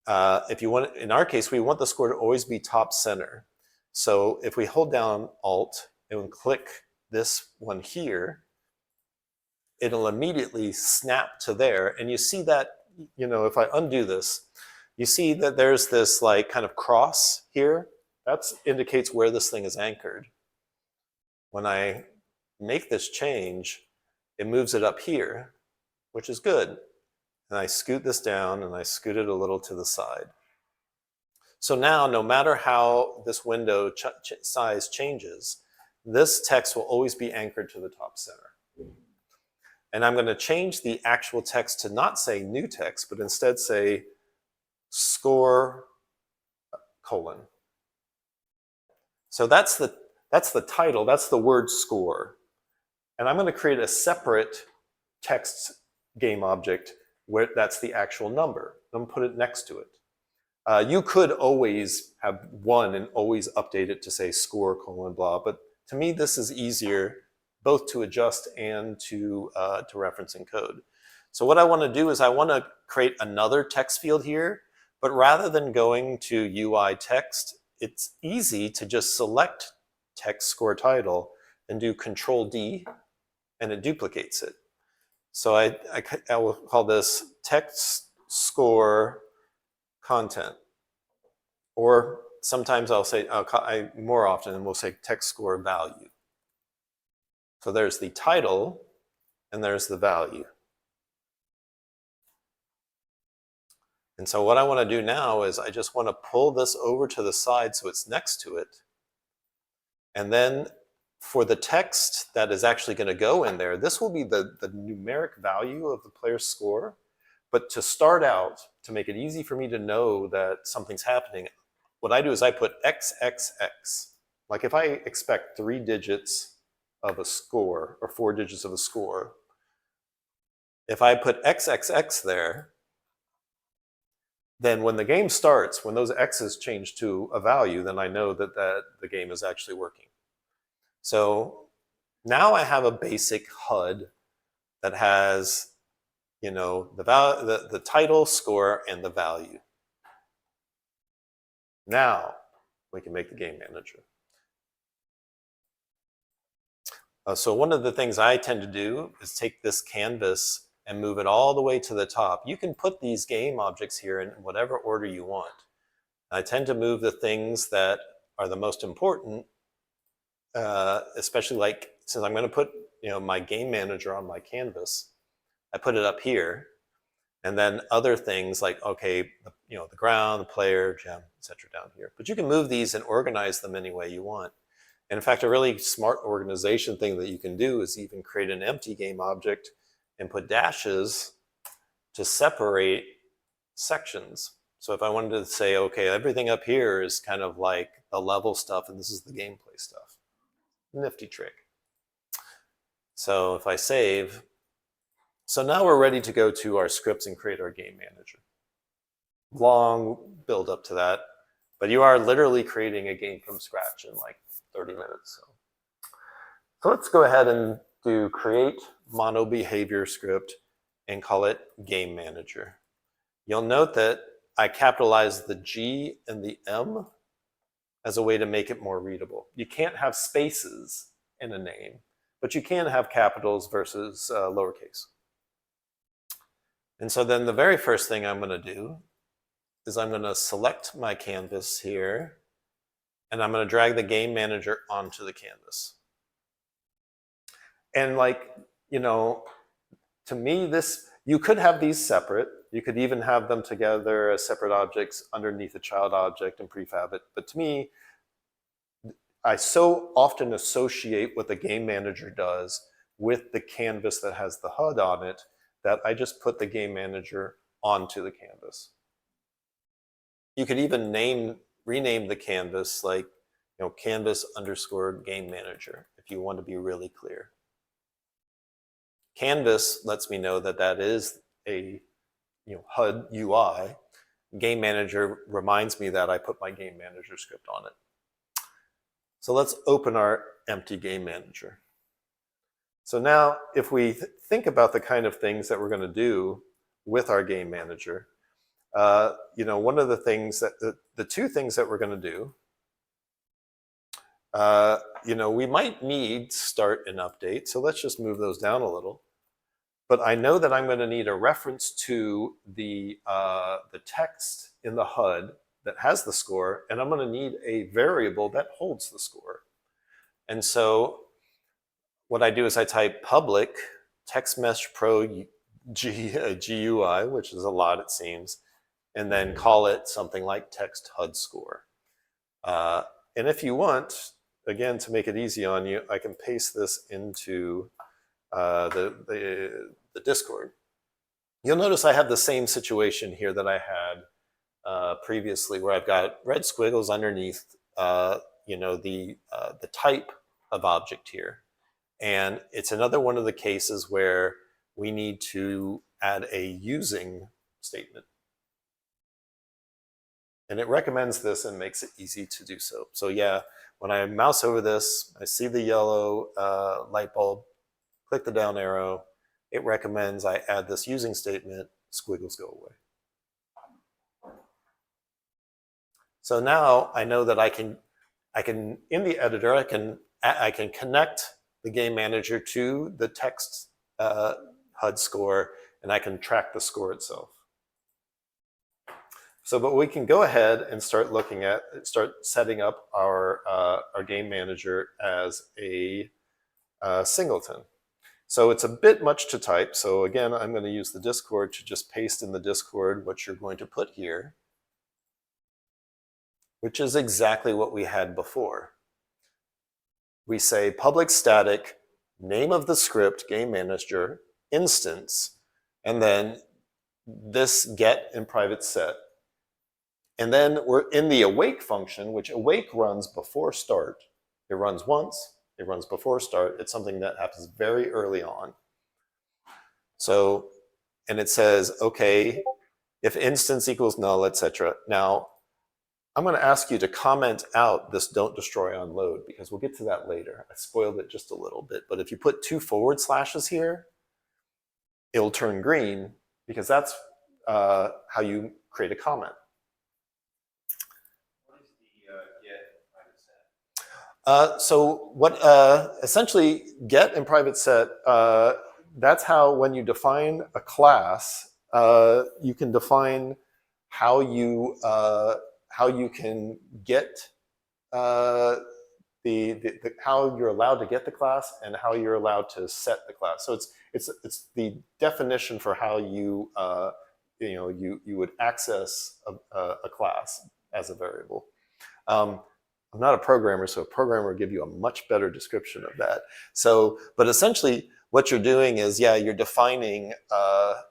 If you want, in our case, we want the score to always be top center. So if we hold down Alt and click this one here, it'll immediately snap to there. And you see that, if I undo this, you see that there's this like kind of cross here. That indicates where this thing is anchored. When I make this change, it moves it up here, which is good. And I scoot this down and I scoot it a little to the side. So now, no matter how this window size changes, this text will always be anchored to the top center. And I'm going to change the actual text to not say new text, but instead say score : So that's the title, that's the word score. And I'm going to create a separate text game object where that's the actual number. I'm going to put it next to it. You could always have one and always update it to say score : blah, but to me this is easier both to adjust and to reference in code. So what I want to do is I want to create another text field here, but rather than going to UI text, it's easy to just select text score title and do Control D, and it duplicates it. So I will call this text score content, or sometimes I'll say, more often we'll say text score value. So there's the title and there's the value. And so what I want to do now is I just want to pull this over to the side so it's next to it. And then for the text that is actually going to go in there, this will be the numeric value of the player's score. But to start out, to make it easy for me to know that something's happening, what I do is I put XXX. Like if I expect 3 digits of a score, or 4 digits of a score, if I put XXX there, then when the game starts, when those X's change to a value, then I know that the game is actually working. So now I have a basic HUD that has, the title, score, and the value. Now we can make the game manager. So one of the things I tend to do is take this canvas and move it all the way to the top. You can put these game objects here in whatever order you want. I tend to move the things that are the most important, especially like, since I'm going to put my game manager on my canvas, I put it up here. And then other things like, okay, the ground, the player, gem, etc. down here. But you can move these and organize them any way you want. And in fact, a really smart organization thing that you can do is even create an empty game object and put dashes to separate sections. So if I wanted to say, okay, everything up here is kind of like the level stuff and this is the gameplay stuff. Nifty trick. So if I save, so now we're ready to go to our scripts and create our game manager. Long build up to that, but you are literally creating a game from scratch in like 30 minutes. So let's go ahead and do create mono behavior script and call it game manager. You'll note that I capitalized the G and the M as a way to make it more readable. You can't have spaces in a name, but you can have capitals versus lowercase. And so then the very first thing I'm going to do is I'm going to select my canvas here, and I'm going to drag the game manager onto the canvas. And to me, you could have these separate. You could even have them together as separate objects underneath a child object and prefab it. But to me, I so often associate what the game manager does with the canvas that has the HUD on it that I just put the game manager onto the canvas. You could even rename the canvas like canvas _ game manager if you want to be really clear. Canvas lets me know that that is a HUD UI. Game manager reminds me that I put my game manager script on it. So let's open our empty game manager. So now if we think about the kind of things that we're going to do with our game manager, one of the things that the two things that we're going to do, we might need start and update. So let's just move those down a little. But I know that I'm going to need a reference to the text in the HUD that has the score, and I'm going to need a variable that holds the score. And so what I do is I type public text mesh pro GUI, which is a lot it seems, and then call it something like text HUD score. And if you want, again, to make it easy on you, I can paste this into the Discord. You'll notice I have the same situation here that I had previously, where I've got red squiggles underneath the type of object here. And it's another one of the cases where we need to add a using statement. And it recommends this and makes it easy to do so. So yeah, when I mouse over this, I see the yellow light bulb, click the down arrow, it recommends I add this using statement, squiggles go away. So now I know that I can in the editor, I can connect the game manager to the text HUD score, and I can track the score itself. So, but we can go ahead and start setting up our game manager as a singleton. So it's a bit much to type. So again, I'm going to use the Discord to just paste in the Discord what you're going to put here, which is exactly what we had before. We say public static, name of the script, game manager, instance, and then this get and private set. And then we're in the awake function, which awake runs before start. It runs once, it runs before start. It's something that happens very early on. So, and it says, okay, if instance equals null, etc. Now, I'm going to ask you to comment out this don't destroy on load, because we'll get to that later. I spoiled it just a little bit, but if you put 2 forward slashes here, it'll turn green because that's how you create a comment. What is the get private set? So what essentially get and private set, that's how when you define a class, you can define how you can get how you're allowed to get the class and how you're allowed to set the class. So it's the definition for how you you would access a class as a variable. I'm not a programmer, so a programmer will give you a much better description of that. So, but essentially, what you're doing is, yeah, you're defining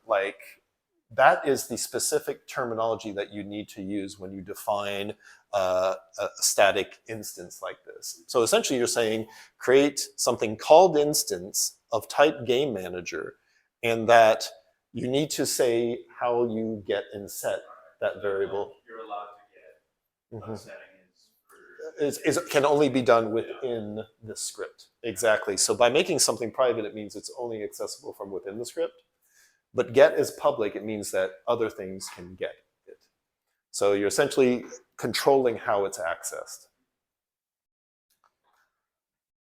like that is the specific terminology that you need to use when you define a static instance like this. So essentially, you're saying create something called instance of type GameManager, and that you need to say how you get and set that variable. You're allowed to get Mhm. setting Can only be done within the script. Exactly. So by making something private, it means it's only accessible from within the script. But get is public. It means that other things can get it. So you're essentially controlling how it's accessed.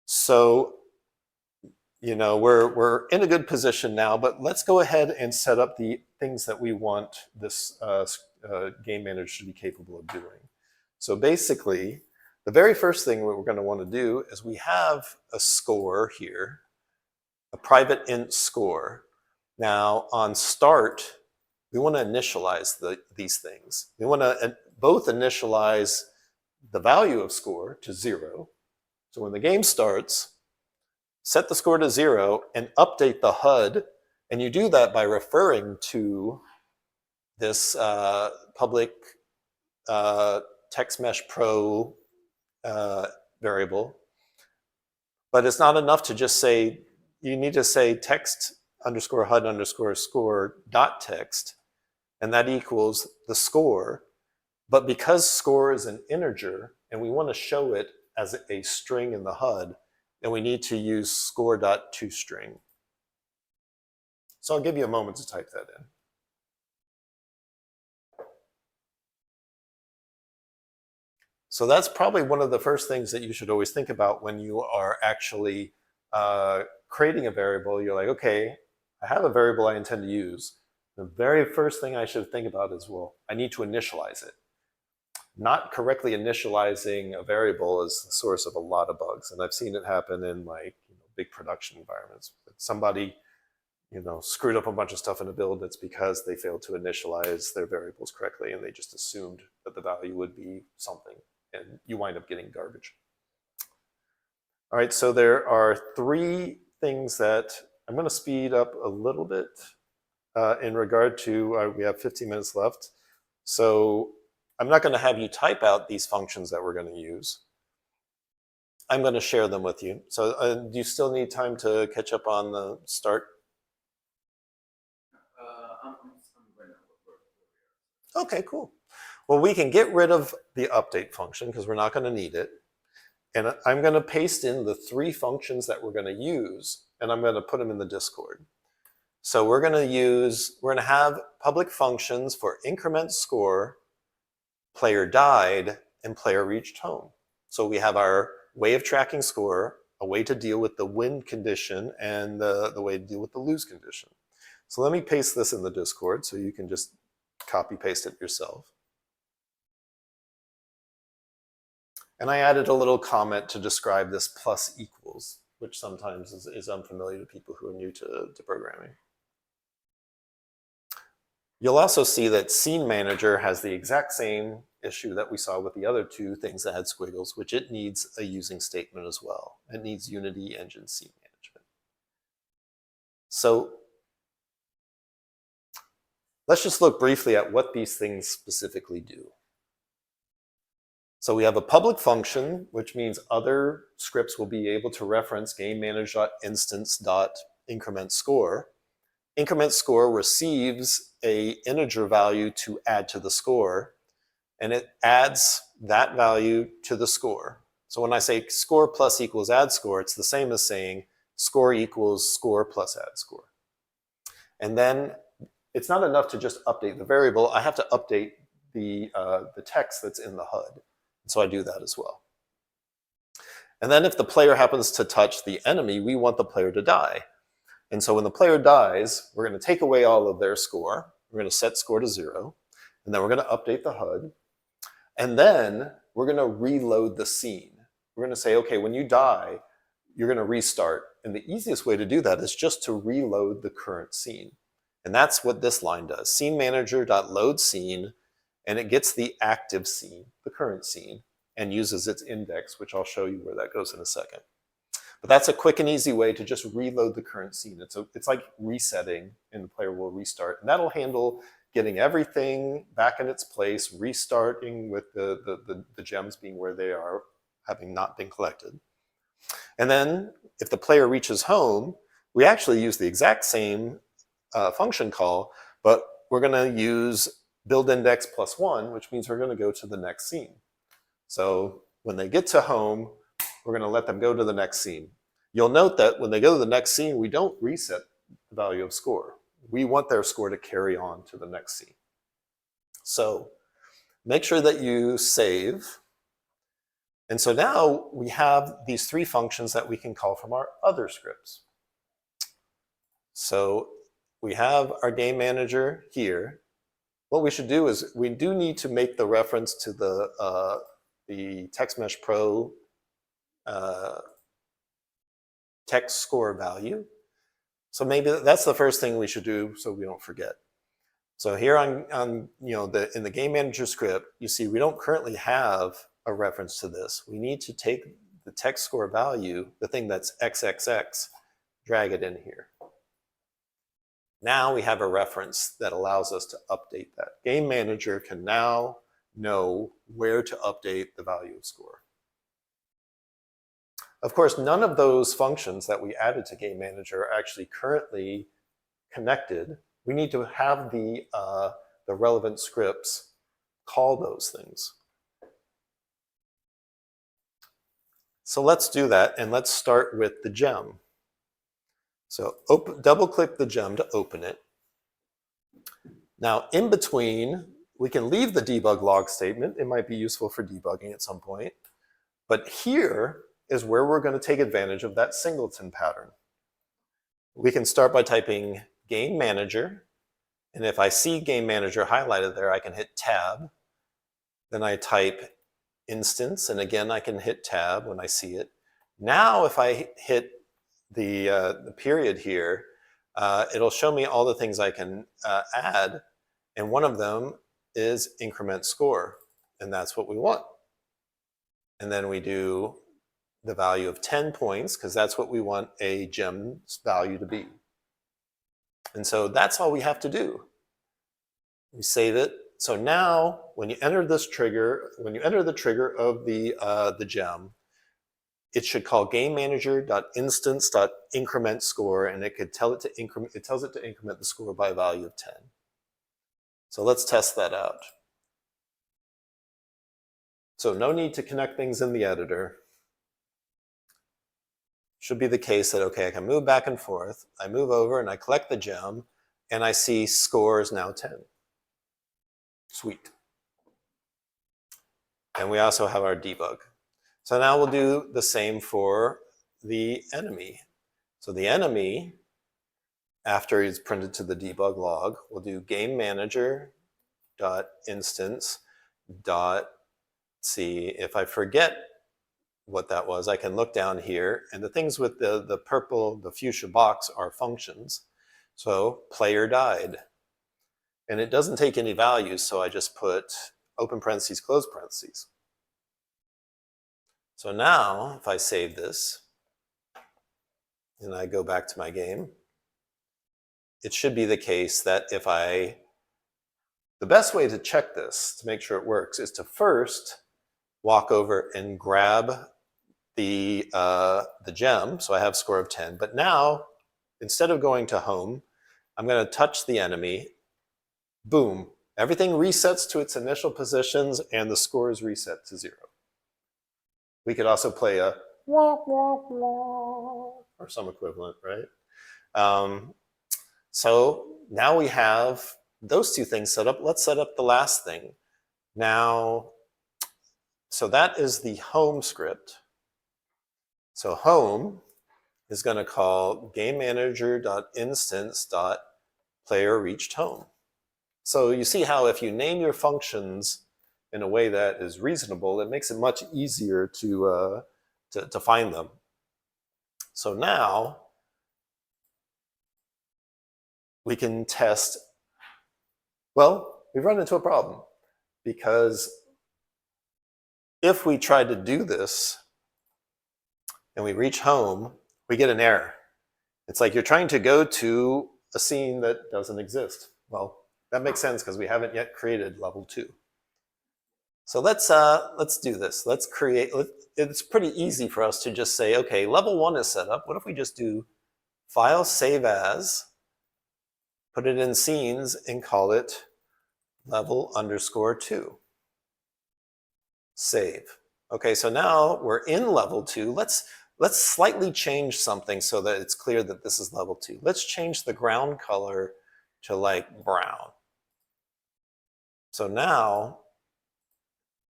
So, we're in a good position now, but let's go ahead and set up the things that we want this GameManager to be capable of doing. So basically, the very first thing we're going to want to do is we have a score here, a private int score. Now on start, we want to initialize these things. We want to both initialize the value of score to 0. So when the game starts, set the score to 0 and update the HUD. And you do that by referring to this public text mesh pro variable. But it's not enough to just say, you need to say text underscore HUD underscore score dot text, and that equals the score. But because score is an integer and we want to show it as a string in the HUD, then we need to use score dot toString. So I'll give you a moment to type that in. So that's probably one of the first things that you should always think about when you are actually creating a variable. You're like, okay, I have a variable I intend to use. The very first thing I should think about is, well, I need to initialize it. Not correctly initializing a variable is the source of a lot of bugs, and I've seen it happen in big production environments. Somebody screwed up a bunch of stuff in a build. That's because they failed to initialize their variables correctly, and they just assumed that the value would be something, and you wind up getting garbage. All right, so there are 3 things that I'm going to speed up a little bit in regard to, we have 15 minutes left. So I'm not going to have you type out these functions that we're going to use. I'm going to share them with you. So do you still need time to catch up on the start? I'm right now. Okay, cool. Well, we can get rid of the update function because we're not going to need it. And I'm going to paste in the 3 functions that we're going to use, and I'm going to put them in the Discord. So we're going to have public functions for increment score, player died, and player reached home. So we have our way of tracking score, a way to deal with the win condition, and the way to deal with the lose condition. So let me paste this in the Discord so you can just copy paste it yourself. And I added a little comment to describe this plus equals, which sometimes is unfamiliar to people who are new to programming. You'll also see that Scene Manager has the exact same issue that we saw with the other 2 things that had squiggles, which it needs a using statement as well. It needs Unity Engine Scene Management. So let's just look briefly at what these things specifically do. So we have a public function, which means other scripts will be able to reference GameManager.instance.incrementScore. Increment score receives a integer value to add to the score, and it adds that value to the score. So when I say score plus equals add score, it's the same as saying score equals score plus add score. And then it's not enough to just update the variable. I have to update the text that's in the HUD. So I do that as well. And then if the player happens to touch the enemy, we want the player to die. And so when the player dies, we're going to take away all of their score. We're going to set score to 0. And then we're going to update the HUD. And then we're going to reload the scene. We're going to say, okay, when you die, you're going to restart. And the easiest way to do that is just to reload the current scene. And that's what this line does. Scene manager.load scene, and it gets the active scene, the current scene, and uses its index, which I'll show you where that goes in a second. But that's a quick and easy way to just reload the current scene. It's like resetting, and the player will restart. And that'll handle getting everything back in its place, restarting with the gems being where they are, having not been collected. And then if the player reaches home, we actually use the exact same function call, but we're going to use build index +1, which means we're going to go to the next scene. So when they get to home, we're going to let them go to the next scene. You'll note that when they go to the next scene, we don't reset the value of score. We want their score to carry on to the next scene. So make sure that you save. And so now we have these 3 functions that we can call from our other scripts. So we have our game manager here. What we should do is we do need to make the reference to the TextMesh Pro text score value. So maybe that's the first thing we should do so we don't forget. So here on in the game manager script, you see we don't currently have a reference to this. We need to take the text score value, the thing that's XXX, drag it in here. Now we have a reference that allows us to update that. Game Manager can now know where to update the value of score. Of course, none of those functions that we added to Game Manager are actually currently connected. We need to have the relevant scripts call those things. So let's do that, and let's start with the gem. So double-click the gem to open it. Now, in between, we can leave the debug log statement. It might be useful for debugging at some point. But here is where we're going to take advantage of that singleton pattern. We can start by typing Game Manager. And if I see Game Manager highlighted there, I can hit Tab. Then I type Instance, and again, I can hit Tab when I see it. Now, if I hit the period here, it'll show me all the things I can add, and one of them is increment score, and that's what we want. And then we do the value of 10 points, because that's what we want a gem's value to be. And so that's all we have to do. We save it. So now, when you enter this trigger, when you enter the trigger of the gem, it should call GameManager.instance.increment score, and it could tell it to increment. It tells it to increment the score by a value of 10. So let's test that out. So no need to connect things in the editor. Should be the case that, okay, I can move back and forth. I move over and I collect the gem, and I see score is now 10. Sweet. And we also have our debug. So now we'll do the same for the enemy. So the enemy, after it's printed to the debug log, we'll do GameManager.instance.see. If I forget what that was, I can look down here, and the things with the purple, the fuchsia box are functions. So player died. And it doesn't take any values, so I just put open parentheses, close parentheses. So now, if I save this, and I go back to my game, it should be the case that if the best way to check this, to make sure it works, is to first walk over and grab the gem, so I have score of 10. But now, instead of going to home, I'm going to touch the enemy. Boom. Everything resets to its initial positions, and the score is reset to 0. We could also play a wah, wah, wah, or some equivalent, right? So now we have those two things set up. Let's set up the last thing. Now, so that is the home script. So home is going to call GameManager.instance.player reached home. So you see how if you name your functions in a way that is reasonable, it makes it much easier to find them. So now we can test. Well, we've run into a problem because if we try to do this and we reach home, we get an error. It's like you're trying to go to a scene that doesn't exist. Well, that makes sense because we haven't yet created level 2. So let's do this. Let's create. It's pretty easy for us to just say, okay, level 1 is set up. What if we just do File, Save As, put it in Scenes, and call it level_2. Save. Okay, so now we're in level 2. Let's slightly change something so that it's clear that this is level 2. Let's change the ground color to like brown. So now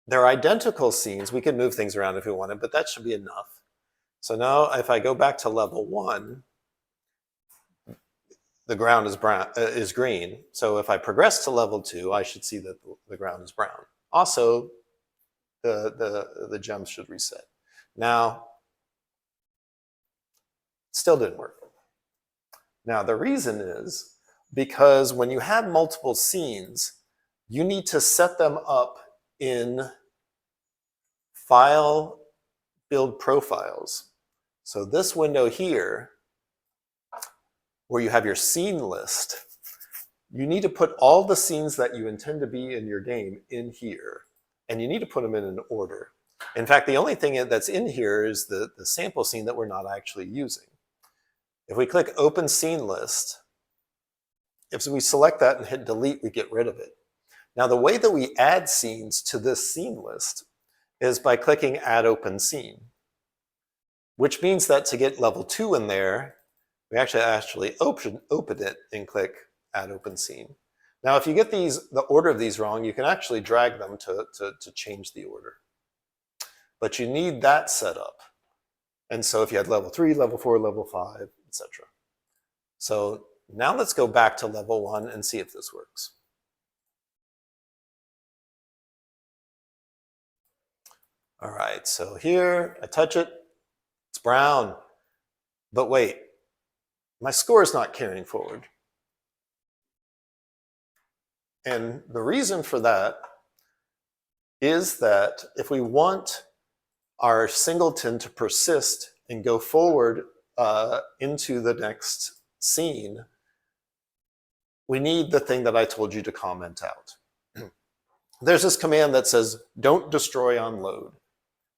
they're identical scenes. We can move things around if we wanted, but that should be enough. So now if I go back to level 1, the ground is green. So if I progress to level 2, I should see that the ground is brown. Also, the gems should reset. Now, still didn't work. Now, the reason is because when you have multiple scenes, you need to set them up in File, Build Profiles. So this window here, where you have your scene list, you need to put all the scenes that you intend to be in your game in here, and you need to put them in an order. In fact, the only thing that's in here is the sample scene that we're not actually using. If we click Open Scene List, if we select that and hit Delete, we get rid of it. Now, the way that we add scenes to this scene list is by clicking Add Open Scene, which means that to get level 2 in there, we actually open it and click Add Open Scene. Now, if you get the order of these wrong, you can actually drag them to change the order. But you need that set up. And so if you had level 3, level 4, level 5, etc. So now let's go back to level 1 and see if this works. All right, so here I touch it, it's brown. But wait, my score is not carrying forward. And the reason for that is that if we want our singleton to persist and go forward into the next scene, we need the thing that I told you to comment out. There's this command that says, don't destroy on load.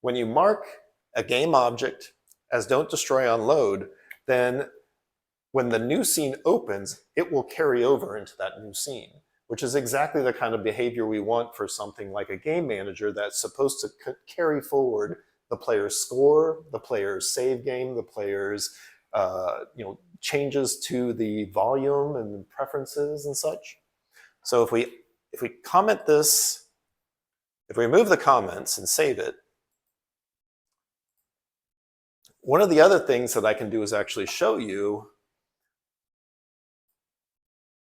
When you mark a game object as don't destroy on load, then when the new scene opens, it will carry over into that new scene, which is exactly the kind of behavior we want for something like a game manager that's supposed to carry forward the player's score, the player's save game, the player's changes to the volume and preferences and such. So if we comment this, if we remove the comments and save it, one of the other things that I can do is actually show you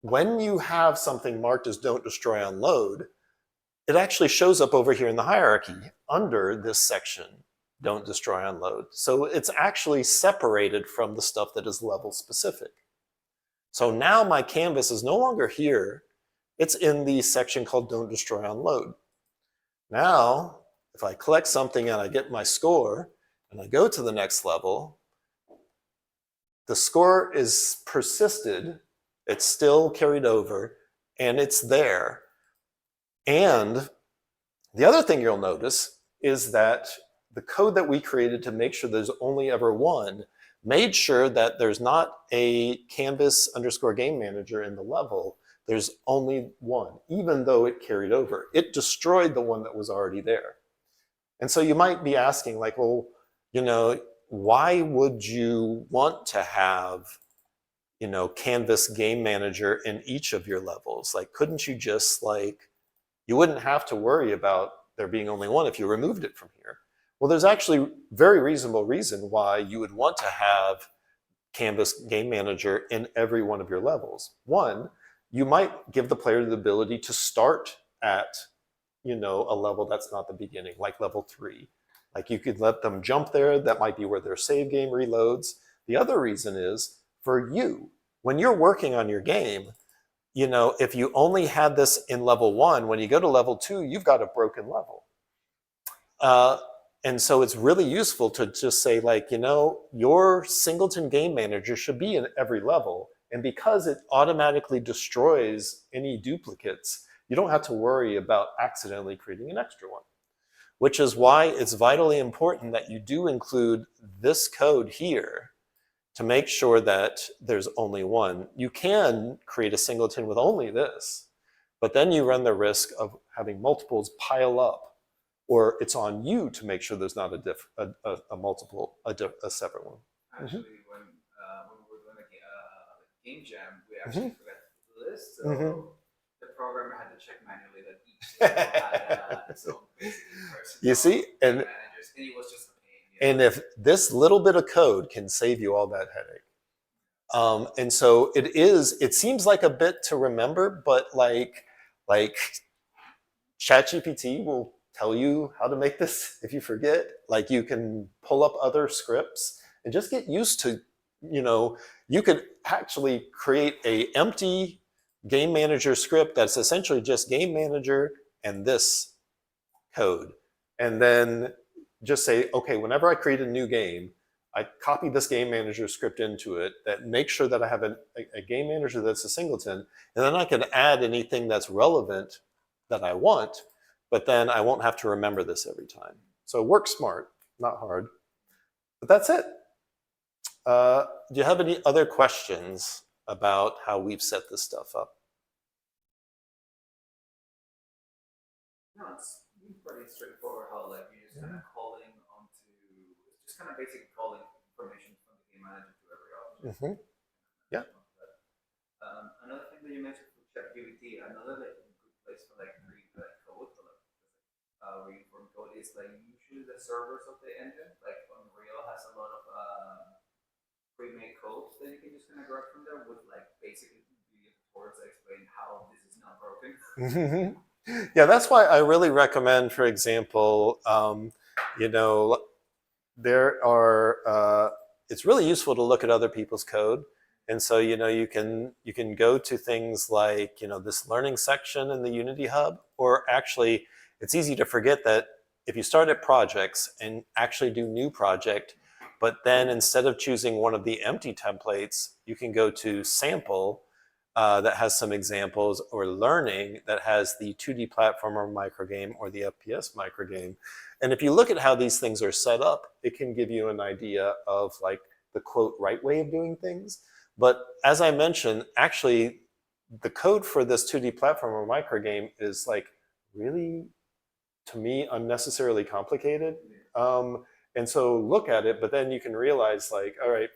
when you have something marked as don't destroy on load, it actually shows up over here in the hierarchy under this section, don't destroy on load. So it's actually separated from the stuff that is level specific. So now my canvas is no longer here. It's in the section called don't destroy on load. Now, if I collect something and I get my score and I go to the next level, the score is persisted, it's still carried over, and it's there. And the other thing you'll notice is that the code that we created to make sure there's only ever one made sure that there's not a canvas underscore game manager in the level. There's only one, even though it carried over. It destroyed the one that was already there. And so you might be asking, like, well, why would you want to have, canvas game manager in each of your levels? Like, couldn't you just you wouldn't have to worry about there being only one if you removed it from here. Well, there's actually very reasonable reason why you would want to have Canvas Game Manager in every one of your levels. One, you might give the player the ability to start at, a level that's not the beginning, like level 3. Like you could let them jump there. That might be where their save game reloads. The other reason is for you, when you're working on your game, if you only had this in level 1, when you go to level 2, you've got a broken level. And so it's really useful to just say, your singleton game manager should be in every level. And because it automatically destroys any duplicates, you don't have to worry about accidentally creating an extra one. Which is why it's vitally important that you do include this code here to make sure that there's only one. You can create a singleton with only this, but then you run the risk of having multiples pile up, or it's on you to make sure there's not a separate one. Actually, when we were doing a game jam, we actually forgot to do this, so the programmer had to check manually that each level had its own person. You see, and managers, and it was just a pain. And if this little bit of code can save you all that headache. And so it seems like a bit to remember, but like ChatGPT will tell you how to make this if you forget. Like you can pull up other scripts and just get used to, you could actually create a empty game manager script that's essentially just game manager and this code. And then just say, okay, whenever I create a new game, I copy this game manager script into it that makes sure that I have a game manager that's a singleton, and then I can add anything that's relevant that I want, but then I won't have to remember this every time. So work smart, not hard. But that's it. Do you have any other questions about how we've set this stuff up? No, it's pretty straightforward how you're just kind of calling onto, it's just kind of basically calling information from the game manager to every object. Yeah. Another thing that you mentioned for ChatGPT, another good place for reading code, reading from code is usually the servers of the engine. Like Unreal has a lot of pre-made codes that you can just kind of grab from there with basically tutorials that explain how this is not broken. Yeah, that's why I really recommend, for example, there are. It's really useful to look at other people's code, and so you can go to things like this learning section in the Unity Hub, or actually, it's easy to forget that if you start at projects and actually do new project, but then instead of choosing one of the empty templates, you can go to sample. That has some examples, or learning that has the 2D platformer microgame or the FPS microgame. And if you look at how these things are set up, it can give you an idea of the quote right way of doing things. But as I mentioned, actually the code for this 2D platformer microgame is really, to me, unnecessarily complicated. And so look at it, but then you can realize all right,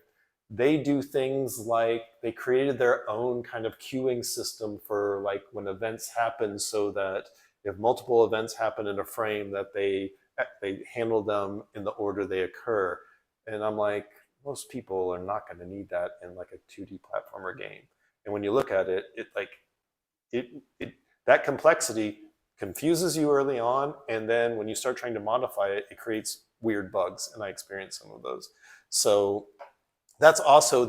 they do things like they created their own kind of queuing system for when events happen, so that if multiple events happen in a frame, that they handle them in the order they occur. And I'm most people are not going to need that in a 2D platformer game. And when you look at it, that complexity confuses you early on, and then when you start trying to modify it, it creates weird bugs, and I experienced some of those. So that's also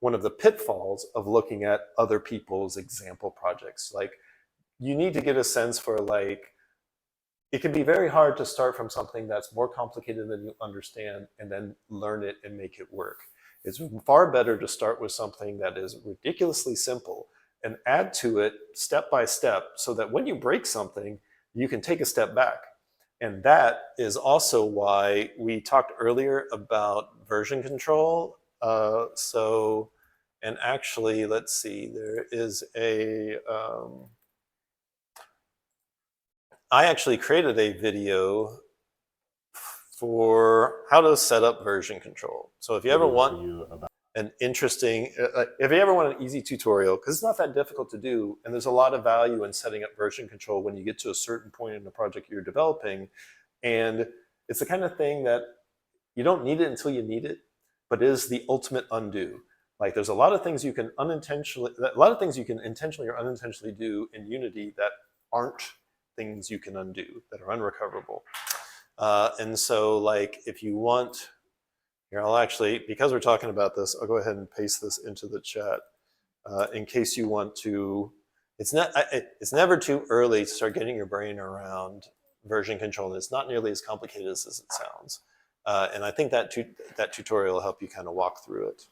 one of the pitfalls of looking at other people's example projects. You need to get a sense for it can be very hard to start from something that's more complicated than you understand and then learn it and make it work. It's far better to start with something that is ridiculously simple and add to it step by step, so that when you break something, you can take a step back. And that is also why we talked earlier about version control. And actually, let's see, there is I actually created a video for how to set up version control. So if you ever want an interesting, if you ever want an easy tutorial, because it's not that difficult to do, and there's a lot of value in setting up version control when you get to a certain point in the project you're developing. And it's the kind of thing that you don't need it until you need it, but is the ultimate undo. Like there's a lot of things you can intentionally or unintentionally do in Unity that aren't things you can undo, that are unrecoverable. And so like if you want, here I'll actually, because we're talking about this, I'll go ahead and paste this into the chat in case you want to, it's never too early to start getting your brain around version control. And it's not nearly as complicated as it sounds. And I think that tutorial will help you kind of walk through it.